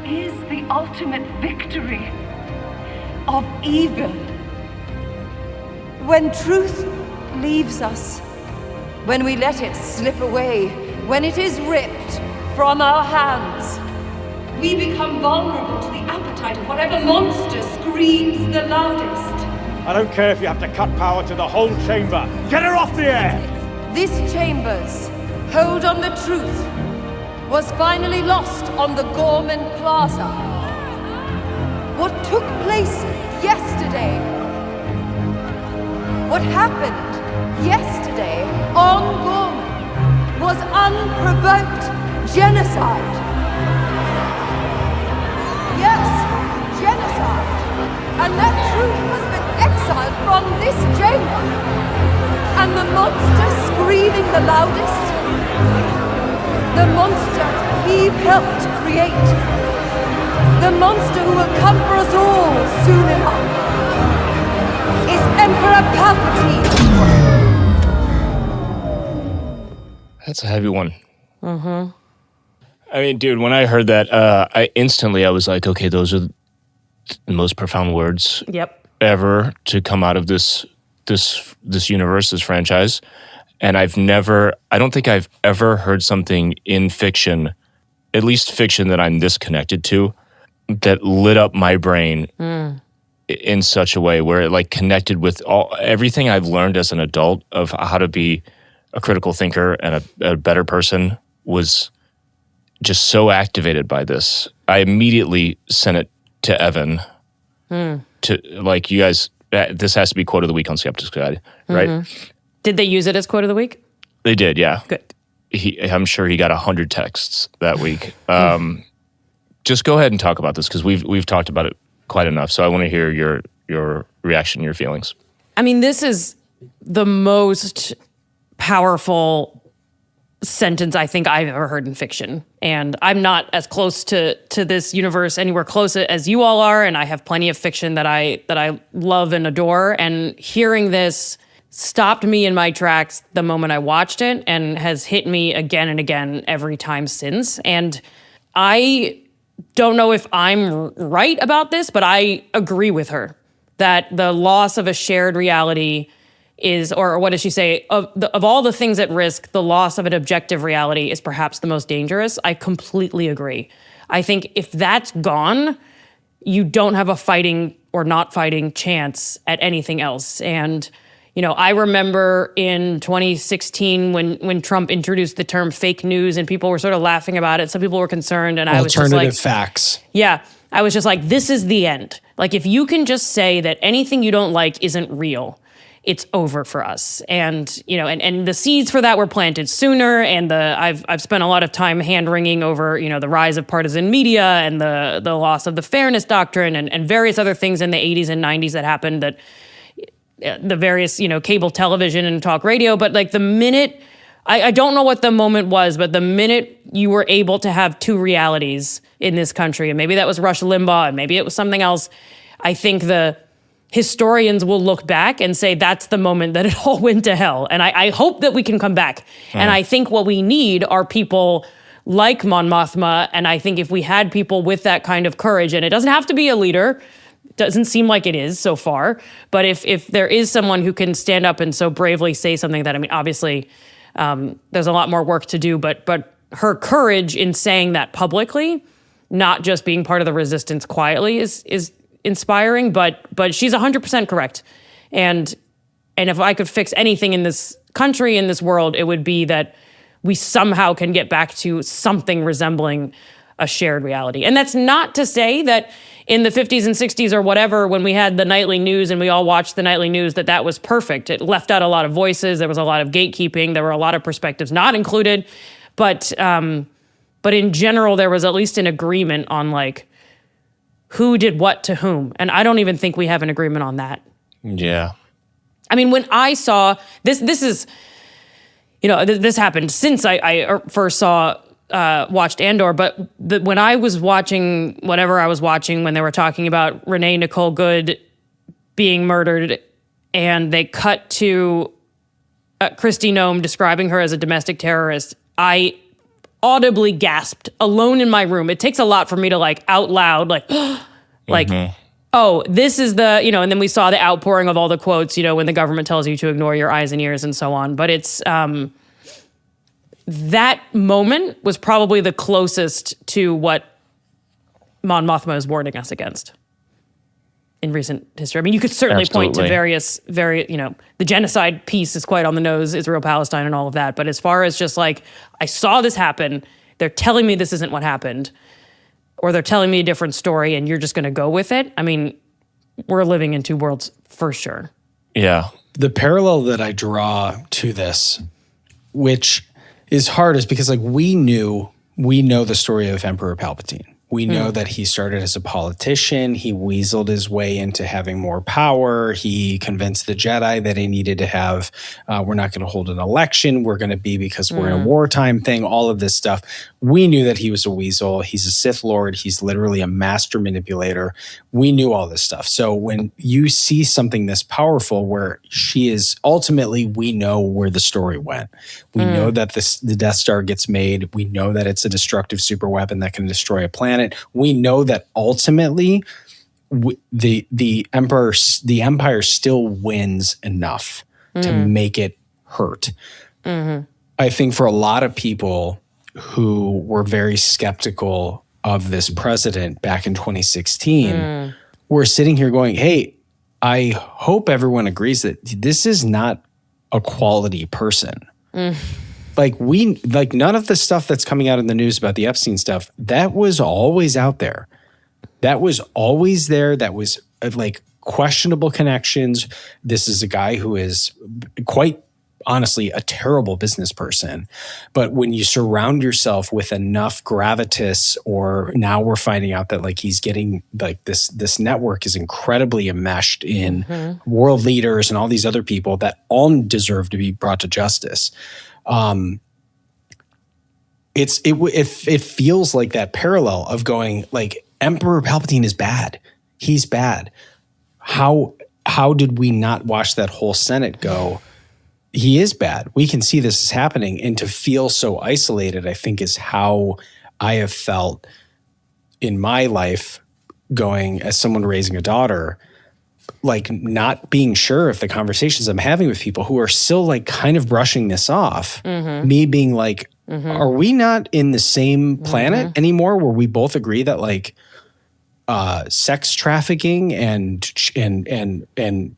is the ultimate victory Of evil. When truth leaves us, when we let it slip away, when it is ripped from our hands, we become vulnerable to the appetite of whatever monster screams the loudest. I don't care if you have to cut power to the whole chamber. Get her off the air! This chamber's hold on the truth was finally lost on the Gorman Plaza. What took place yesterday, what happened yesterday on Gorman was unprovoked genocide. Yes, genocide. And that truth has been exiled from this chamber. And the monster screaming the loudest, the monster Eve helped create, the monster who will come for us all soon enough, is Emperor Palpatine. That's a heavy one. I mean, dude, when I heard that, I was like, okay, those are the most profound words ever to come out of this universe, this franchise. And I don't think I've ever heard something in fiction, at least fiction that I'm this connected to, that lit up my brain in such a way where it like connected with everything I've learned as an adult of how to be a critical thinker and a better person was just so activated by this. I immediately sent it to Evan to like, you guys, this has to be quote of the week on Skeptic's Guide, right? Did they use it as quote of the week? They did, yeah. Good. I'm sure he got 100 texts that week. Just go ahead and talk about this because we've talked about it quite enough. So I want to hear your reaction, your feelings. I mean, this is the most powerful sentence I think I've ever heard in fiction. And I'm not as close to this universe anywhere close as you all are, and I have plenty of fiction that I love and adore. And hearing this stopped me in my tracks the moment I watched it and has hit me again and again every time since. And I don't know if I'm right about this, but I agree with her that the loss of a shared reality is, or what does she say, of all the things at risk, the loss of an objective reality is perhaps the most dangerous. I completely agree. I think if that's gone, you don't have a fighting or not fighting chance at anything else. And, you know, I remember in 2016 when Trump introduced the term fake news and people were sort of laughing about it. Some people were concerned and I was just like— Alternative facts. Yeah. I was just like, this is the end. Like, if you can just say that anything you don't like isn't real, it's over for us. And, you know, and the seeds for that were planted sooner. And I've spent a lot of time hand-wringing over, you know, the rise of partisan media and the loss of the fairness doctrine and various other things in the 80s and 90s that happened, that the various, you know, cable television and talk radio. But like the minute, I don't know what the moment was, but the minute you were able to have two realities in this country, and maybe that was Rush Limbaugh and maybe it was something else, I think the historians will look back and say that's the moment that it all went to hell. And I hope that we can come back. And I think what we need are people like Mon Mothma. And I think if we had people with that kind of courage, and it doesn't have to be a leader, doesn't seem like it is so far, but if there is someone who can stand up and so bravely say something that, I mean, obviously there's a lot more work to do, but her courage in saying that publicly, not just being part of the resistance quietly, is inspiring. But she's 100% correct. And if I could fix anything in this country, in this world, it would be that we somehow can get back to something resembling a shared reality. And that's not to say that in the 50s and 60s or whatever, when we had the nightly news and we all watched the nightly news, that was perfect. It left out a lot of voices. There was a lot of gatekeeping. There were a lot of perspectives not included. But in general, there was at least an agreement on like who did what to whom. And I don't even think we have an agreement on that. Yeah. I mean, when I saw this is, this happened since I first watched Andor, but when I was watching whatever I was watching, when they were talking about Renee Nicole Good being murdered, and they cut to Kristi Noem describing her as a domestic terrorist, I audibly gasped alone in my room. It takes a lot for me to like out loud, like, like, oh, this is the, and then we saw the outpouring of all the quotes, when the government tells you to ignore your eyes and ears and so on. But it's, that moment was probably the closest to what Mon Mothma is warning us against in recent history. I mean, you could certainly point to various, the genocide piece is quite on the nose, Israel, Palestine, and all of that. But as far as just like, I saw this happen, they're telling me this isn't what happened, or they're telling me a different story, and you're just going to go with it. I mean, we're living in two worlds for sure. Yeah. The parallel that I draw to this, which is hard, is because like we know the story of Emperor Palpatine. We know that he started as a politician. He weaseled his way into having more power. He convinced the Jedi that he needed to have, we're not going to hold an election. We're going to be, because we're in a wartime thing, all of this stuff. We knew that he was a weasel. He's a Sith Lord. He's literally a master manipulator. We knew all this stuff. So when you see something this powerful where she is, ultimately, we know where the story went. We know that the Death Star gets made. We know that it's a destructive super weapon that can destroy a planet. We know that ultimately the Empire still wins enough to make it hurt. I think for a lot of people who were very skeptical of this president back in 2016, we're sitting here going, hey, I hope everyone agrees that this is not a quality person. Like none of the stuff that's coming out in the news about the Epstein stuff, that was always out there. That was always there. That was like questionable connections. This is a guy who is quite honestly a terrible business person. But when you surround yourself with enough gravitas, or now we're finding out that like he's getting like this network is incredibly enmeshed in world leaders and all these other people that all deserve to be brought to justice. It feels like that parallel of going like Emperor Palpatine is bad. He's bad. How did we not watch that whole Senate go, he is bad. We can see this is happening. And to feel so isolated, I think, is how I have felt in my life going as someone raising a daughter, like not being sure if the conversations I'm having with people who are still like kind of brushing this off, me being like, are we not in the same planet anymore where we both agree that like sex trafficking and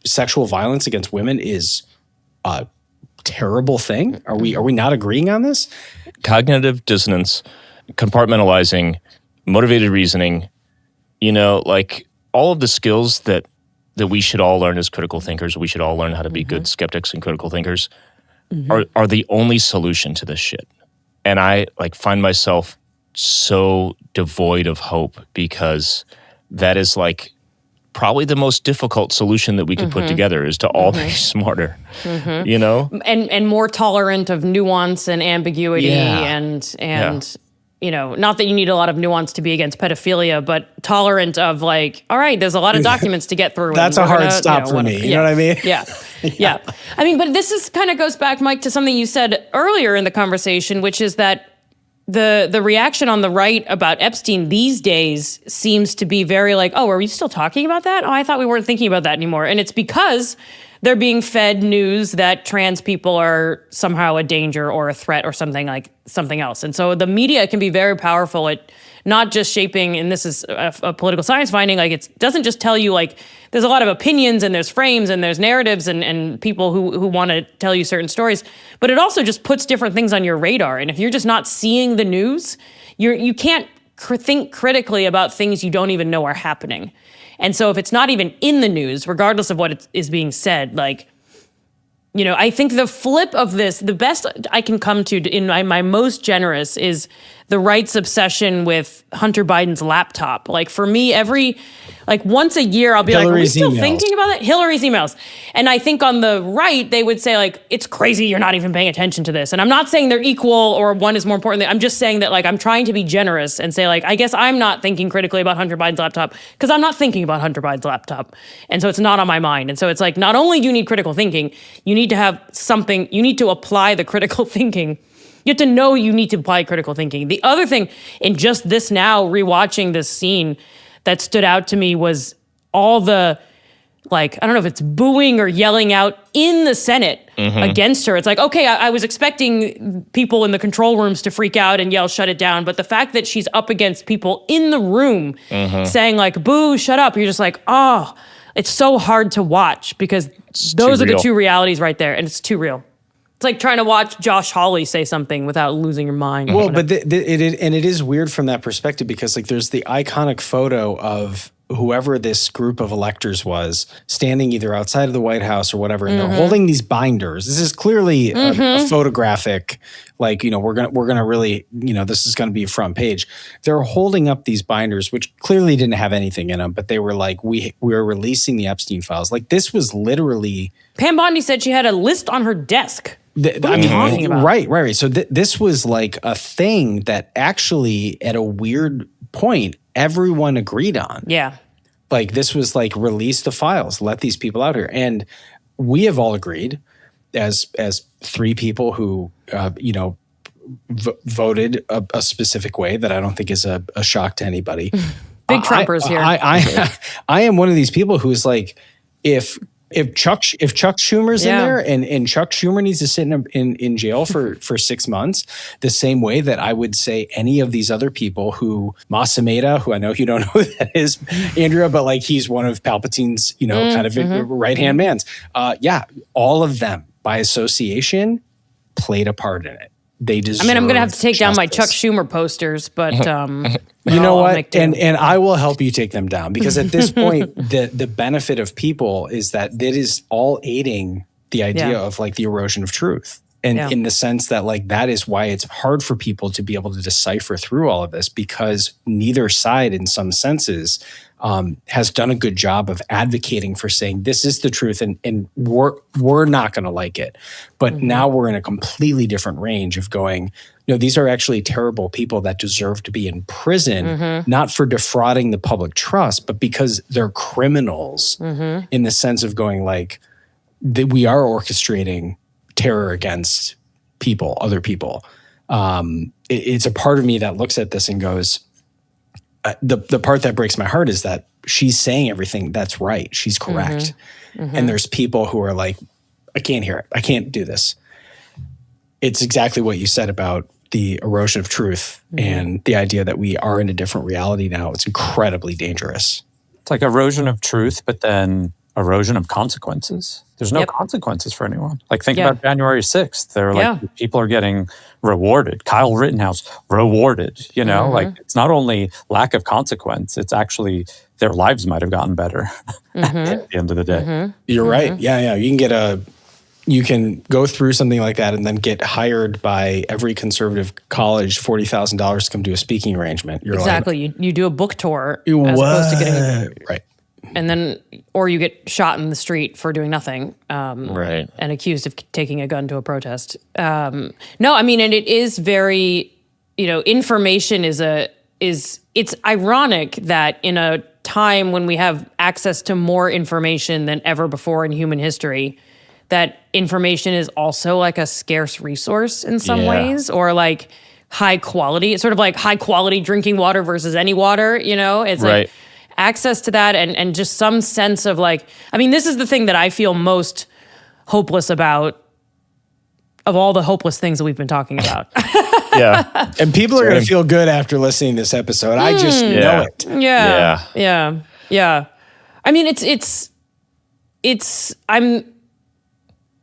sexual violence against women is a terrible thing? Are we not agreeing on this? Cognitive dissonance, compartmentalizing, motivated reasoning, like all of the skills that we should all learn as critical thinkers, we should all learn how to be good skeptics and critical thinkers, are the only solution to this shit. And I like find myself so devoid of hope, because that is like probably the most difficult solution that we could put together, is to all be smarter, and more tolerant of nuance and ambiguity and not that you need a lot of nuance to be against pedophilia, but tolerant of like, all right, there's a lot of documents to get through. That's a hard stop for me. You know what I mean? Yeah. I mean, but this is kind of goes back, Mike, to something you said earlier in the conversation, which is that the reaction on the right about Epstein these days seems to be very like, oh, are we still talking about that? Oh, I thought we weren't thinking about that anymore. And it's because they're being fed news that trans people are somehow a danger or a threat or something else. And so the media can be very powerful at not just shaping, and this is a political science finding, like it doesn't just tell you like there's a lot of opinions and there's frames and there's narratives and people who want to tell you certain stories, but it also just puts different things on your radar. And if you're just not seeing the news, you can't think critically about things you don't even know are happening. And so if it's not even in the news, regardless of what is being said, like, you know, I think the flip of this, the best I can come to in my most generous is the right's obsession with Hunter Biden's laptop. Like for me, once a year, I'll be like, are we still thinking about that? Hillary's emails. And I think on the right, they would say like, it's crazy you're not even paying attention to this. And I'm not saying they're equal or one is more important. I'm just saying that like, I'm trying to be generous and say like, I guess I'm not thinking critically about Hunter Biden's laptop because I'm not thinking about Hunter Biden's laptop. And so it's not on my mind. And so it's like, not only do you need critical thinking, you need to have something, you need to apply the critical thinking. You have to know you need to apply critical thinking. The other thing in just this now, rewatching this scene that stood out to me was all the, like, I don't know if it's booing or yelling out in the Senate against her. It's like, okay, I was expecting people in the control rooms to freak out and yell, shut it down. But the fact that she's up against people in the room saying like, boo, shut up. You're just like, oh, it's so hard to watch because those are the two realities right there. And it's too real. It's like trying to watch Josh Hawley say something without losing your mind. Well, but it is weird from that perspective because like there's the iconic photo of whoever this group of electors was standing either outside of the White House or whatever, and they're holding these binders. This is clearly a photographic, like, you know, we're gonna really, you know, this is gonna be a front page. They're holding up these binders, which clearly didn't have anything in them, but they were like, we're releasing the Epstein files. Like this was literally. Pam Bondi said she had a list on her desk. What are you talking about? Right. So this was like a thing that actually, at a weird point, everyone agreed on. Yeah. Like this was like, release the files, let these people out here. And we have all agreed as three people who, voted a specific way that I don't think is a shock to anybody. Big Trumpers here. I am one of these people who's like, if Chuck Schumer's in there and Chuck Schumer needs to sit in jail for 6 months, the same way that I would say any of these other people who Masameda, who I know you don't know who that is, Andrea, but like he's one of Palpatine's, kind of right-hand mans. All of them by association played a part in it. They deserve. I mean, I'm going to have to take down my Chuck Schumer posters, but you know what? And I will help you take them down because at this point, the benefit of people is that it is all aiding the idea of like the erosion of truth. And in the sense that like that is why it's hard for people to be able to decipher through all of this because neither side in some senses has done a good job of advocating for saying this is the truth and we're not going to like it. But now we're in a completely different range of going, no, these are actually terrible people that deserve to be in prison, not for defrauding the public trust, but because they're criminals in the sense of going like, we are orchestrating terror against people, other people. It's a part of me that looks at this and goes, the part that breaks my heart is that she's saying everything that's right. She's correct. And there's people who are like, I can't hear it. I can't do this. It's exactly what you said about the erosion of truth and the idea that we are in a different reality now. It's incredibly dangerous. It's like erosion of truth, but then erosion of consequences. There's no consequences for anyone. Like think about January 6th. They're like, people are getting rewarded. Kyle Rittenhouse, rewarded, like it's not only lack of consequence, it's actually their lives might have gotten better at the end of the day. You're right. Yeah. You can go through something like that and then get hired by every conservative college, $40,000 to come do a speaking arrangement. You're exactly. You do a book tour as opposed to getting right. And then, or you get shot in the street for doing nothing, and accused of taking a gun to a protest. No, I mean, and it is very, information it's ironic that in a time when we have access to more information than ever before in human history, that information is also like a scarce resource in some ways, or like high quality. It's sort of like high quality drinking water versus any water, It's like, access to that and just some sense of like, I mean, this is the thing that I feel most hopeless about of all the hopeless things that we've been talking about. Yeah. And people are going to feel good after listening to this episode. I just know it. Yeah. I mean,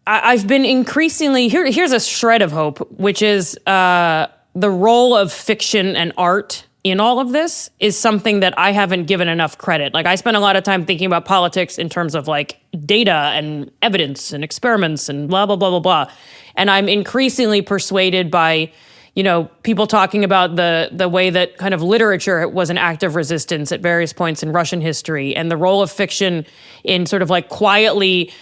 I've been increasingly, here's a shred of hope, which is the role of fiction and art in all of this is something that I haven't given enough credit. Like I spend a lot of time thinking about politics in terms of like data and evidence and experiments and blah, blah, blah, blah, blah. And I'm increasingly persuaded by, people talking about the way that kind of literature was an act of resistance at various points in Russian history and the role of fiction in sort of like quietly,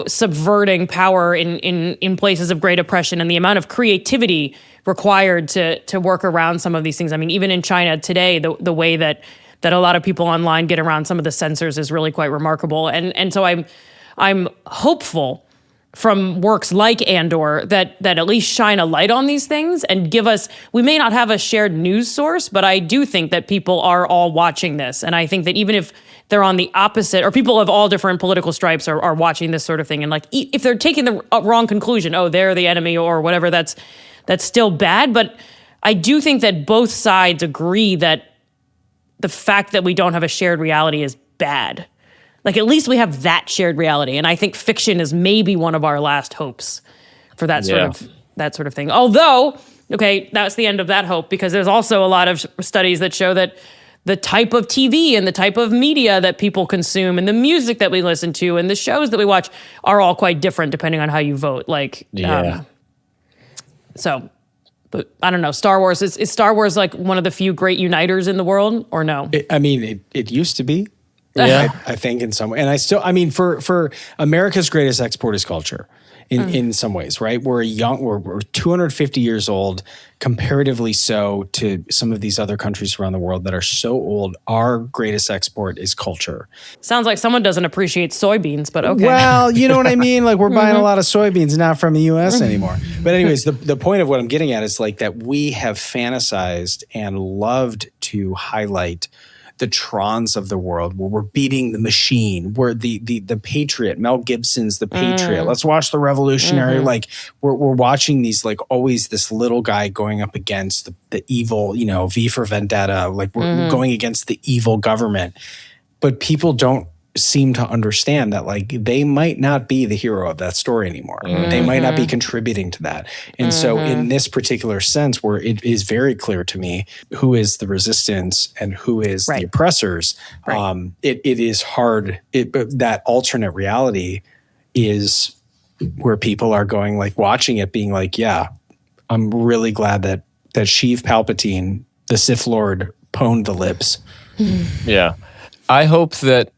subverting power in places of great oppression and the amount of creativity required to work around some of these things. I mean, even in China today, the way that a lot of people online get around some of the censors is really quite remarkable. And so I'm hopeful from works like Andor that at least shine a light on these things and give us, we may not have a shared news source, but I do think that people are all watching this. And I think that even if they're on the opposite, or people of all different political stripes are watching this sort of thing, and like, if they're taking the wrong conclusion, oh, they're the enemy or whatever, that's still bad. But I do think that both sides agree that the fact that we don't have a shared reality is bad. Like, at least we have that shared reality. And I think fiction is maybe one of our last hopes for that sort of thing. Although, okay, that's the end of that hope, because there's also a lot of studies that show that the type of TV and the type of media that people consume and the music that we listen to and the shows that we watch are all quite different depending on how you vote. Like, so, but I don't know. Star Wars, is Star Wars like one of the few great uniters in the world, or no? It used to be. Yeah, I think in some way, and I mean, for America's greatest export is culture, in some ways, right? We're 250 years old, comparatively so to some of these other countries around the world that are so old. Our greatest export is culture. Sounds like someone doesn't appreciate soybeans, but okay. Well, you know what I mean? Like, we're buying a lot of soybeans, not from the U.S. anymore. But anyways, the point of what I'm getting at is like that we have fantasized and loved to highlight the Trons of the world, where we're beating the machine, where the Patriot, Mel Gibson's The Patriot. Let's watch the revolutionary. Like we're watching these, like, always this little guy going up against the evil, V for Vendetta. Like we're going against the evil government, but people don't seem to understand that, like, they might not be the hero of that story anymore. They might not be contributing to that. And so in this particular sense, where it is very clear to me who is the resistance and who is the oppressors, it is hard. That alternate reality is where people are going, like, watching it being like, yeah, I'm really glad that Sheev Palpatine, the Sith Lord, pwned the lips. Yeah. I hope that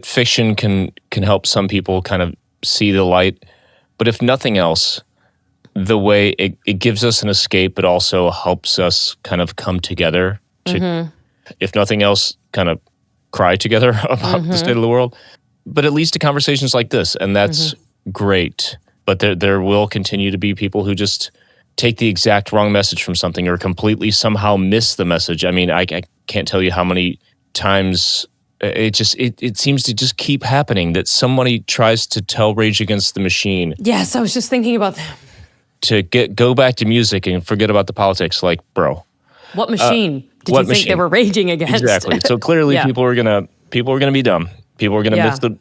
fiction can help some people kind of see the light. But if nothing else, the way it gives us an escape, but also helps us kind of come together to, if nothing else, kind of cry together about the state of the world. But at least to conversations like this, and that's great. But there will continue to be people who just take the exact wrong message from something or completely somehow miss the message. I mean, I can't tell you how many times it seems to just keep happening that somebody tries to tell Rage Against the Machine. Yes, I was just thinking about that. To go back to music and forget about the politics. Like, bro, what machine did you think they were raging against? Exactly. So clearly, people are gonna be dumb. People are gonna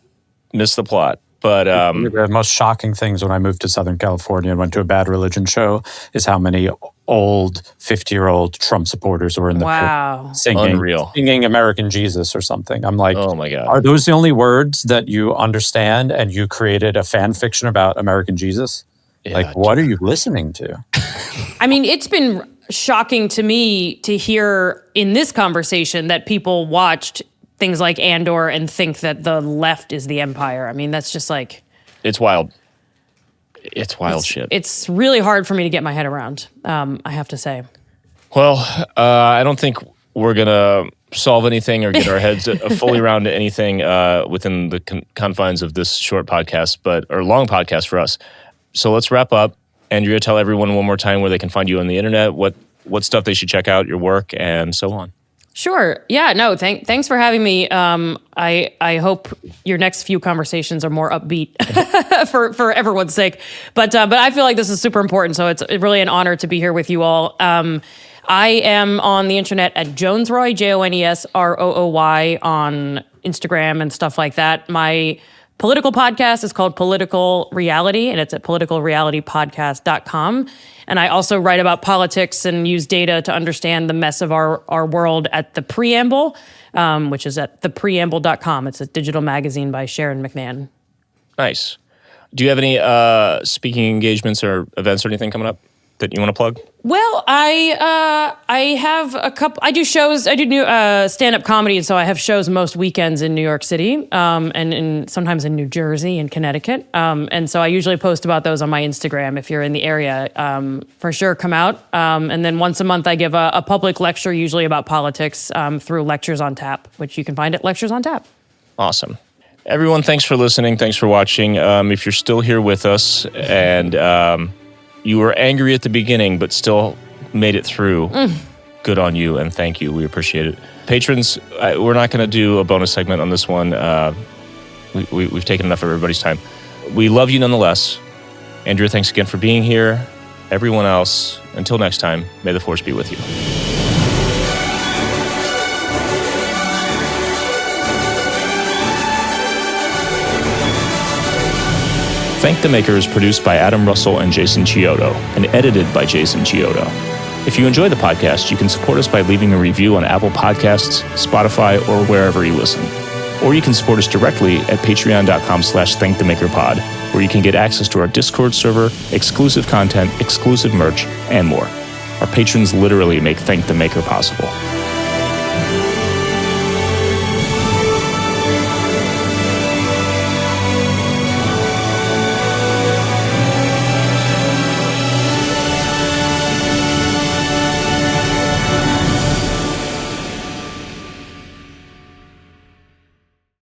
miss the plot. But the most shocking things when I moved to Southern California and went to a Bad Religion show is how many old 50-year-old Trump supporters were in the pit singing American Jesus or something. I'm like, oh my God. Are those the only words that you understand and you created a fan fiction about American Jesus? Yeah, like, what are you listening to? I mean, it's been shocking to me to hear in this conversation that people watched things like Andor and think that the left is the empire. I mean, that's just like... It's wild. It's wild shit. It's really hard for me to get my head around, I have to say. Well, I don't think we're going to solve anything or get our heads fully around anything within the confines of this short podcast, or long podcast for us. So let's wrap up. Andrea, tell everyone one more time where they can find you on the internet, what stuff they should check out, your work, and so on. Sure. Yeah. No. Thanks for having me. I hope your next few conversations are more upbeat for everyone's sake. But I feel like this is super important. So it's really an honor to be here with you all. I am on the internet at Jones-Rooy, JONESROOY, on Instagram and stuff like that. My political podcast is called Political Reality, and it's at politicalrealitypodcast.com. And I also write about politics and use data to understand the mess of our world at The Preamble, which is at thepreamble.com. It's a digital magazine by Sharon McMahon. Nice. Do you have any speaking engagements or events or anything coming up that you want to plug? Well, I have a couple. I do shows. I do new stand-up comedy, and so I have shows most weekends in New York City, and sometimes in New Jersey and Connecticut. And so I usually post about those on my Instagram. If you're in the area, for sure, come out. And then once a month, I give a public lecture, usually about politics, through Lectures on Tap, which you can find at Lectures on Tap. Awesome. Everyone, thanks for listening. Thanks for watching. If you're still here with us and you were angry at the beginning, but still made it through, good on you, and thank you. We appreciate it. Patrons, we're not going to do a bonus segment on this one. We've taken enough of everybody's time. We love you nonetheless. Andrea, thanks again for being here. Everyone else, until next time, may the Force be with you. Thank the Maker is produced by Adam Russell and Jason Chiodo, and edited by Jason Chiodo. If you enjoy the podcast, you can support us by leaving a review on Apple Podcasts, Spotify, or wherever you listen. Or you can support us directly at patreon.com/thankthemakerpod, where you can get access to our Discord server, exclusive content, exclusive merch, and more. Our patrons literally make Thank the Maker possible.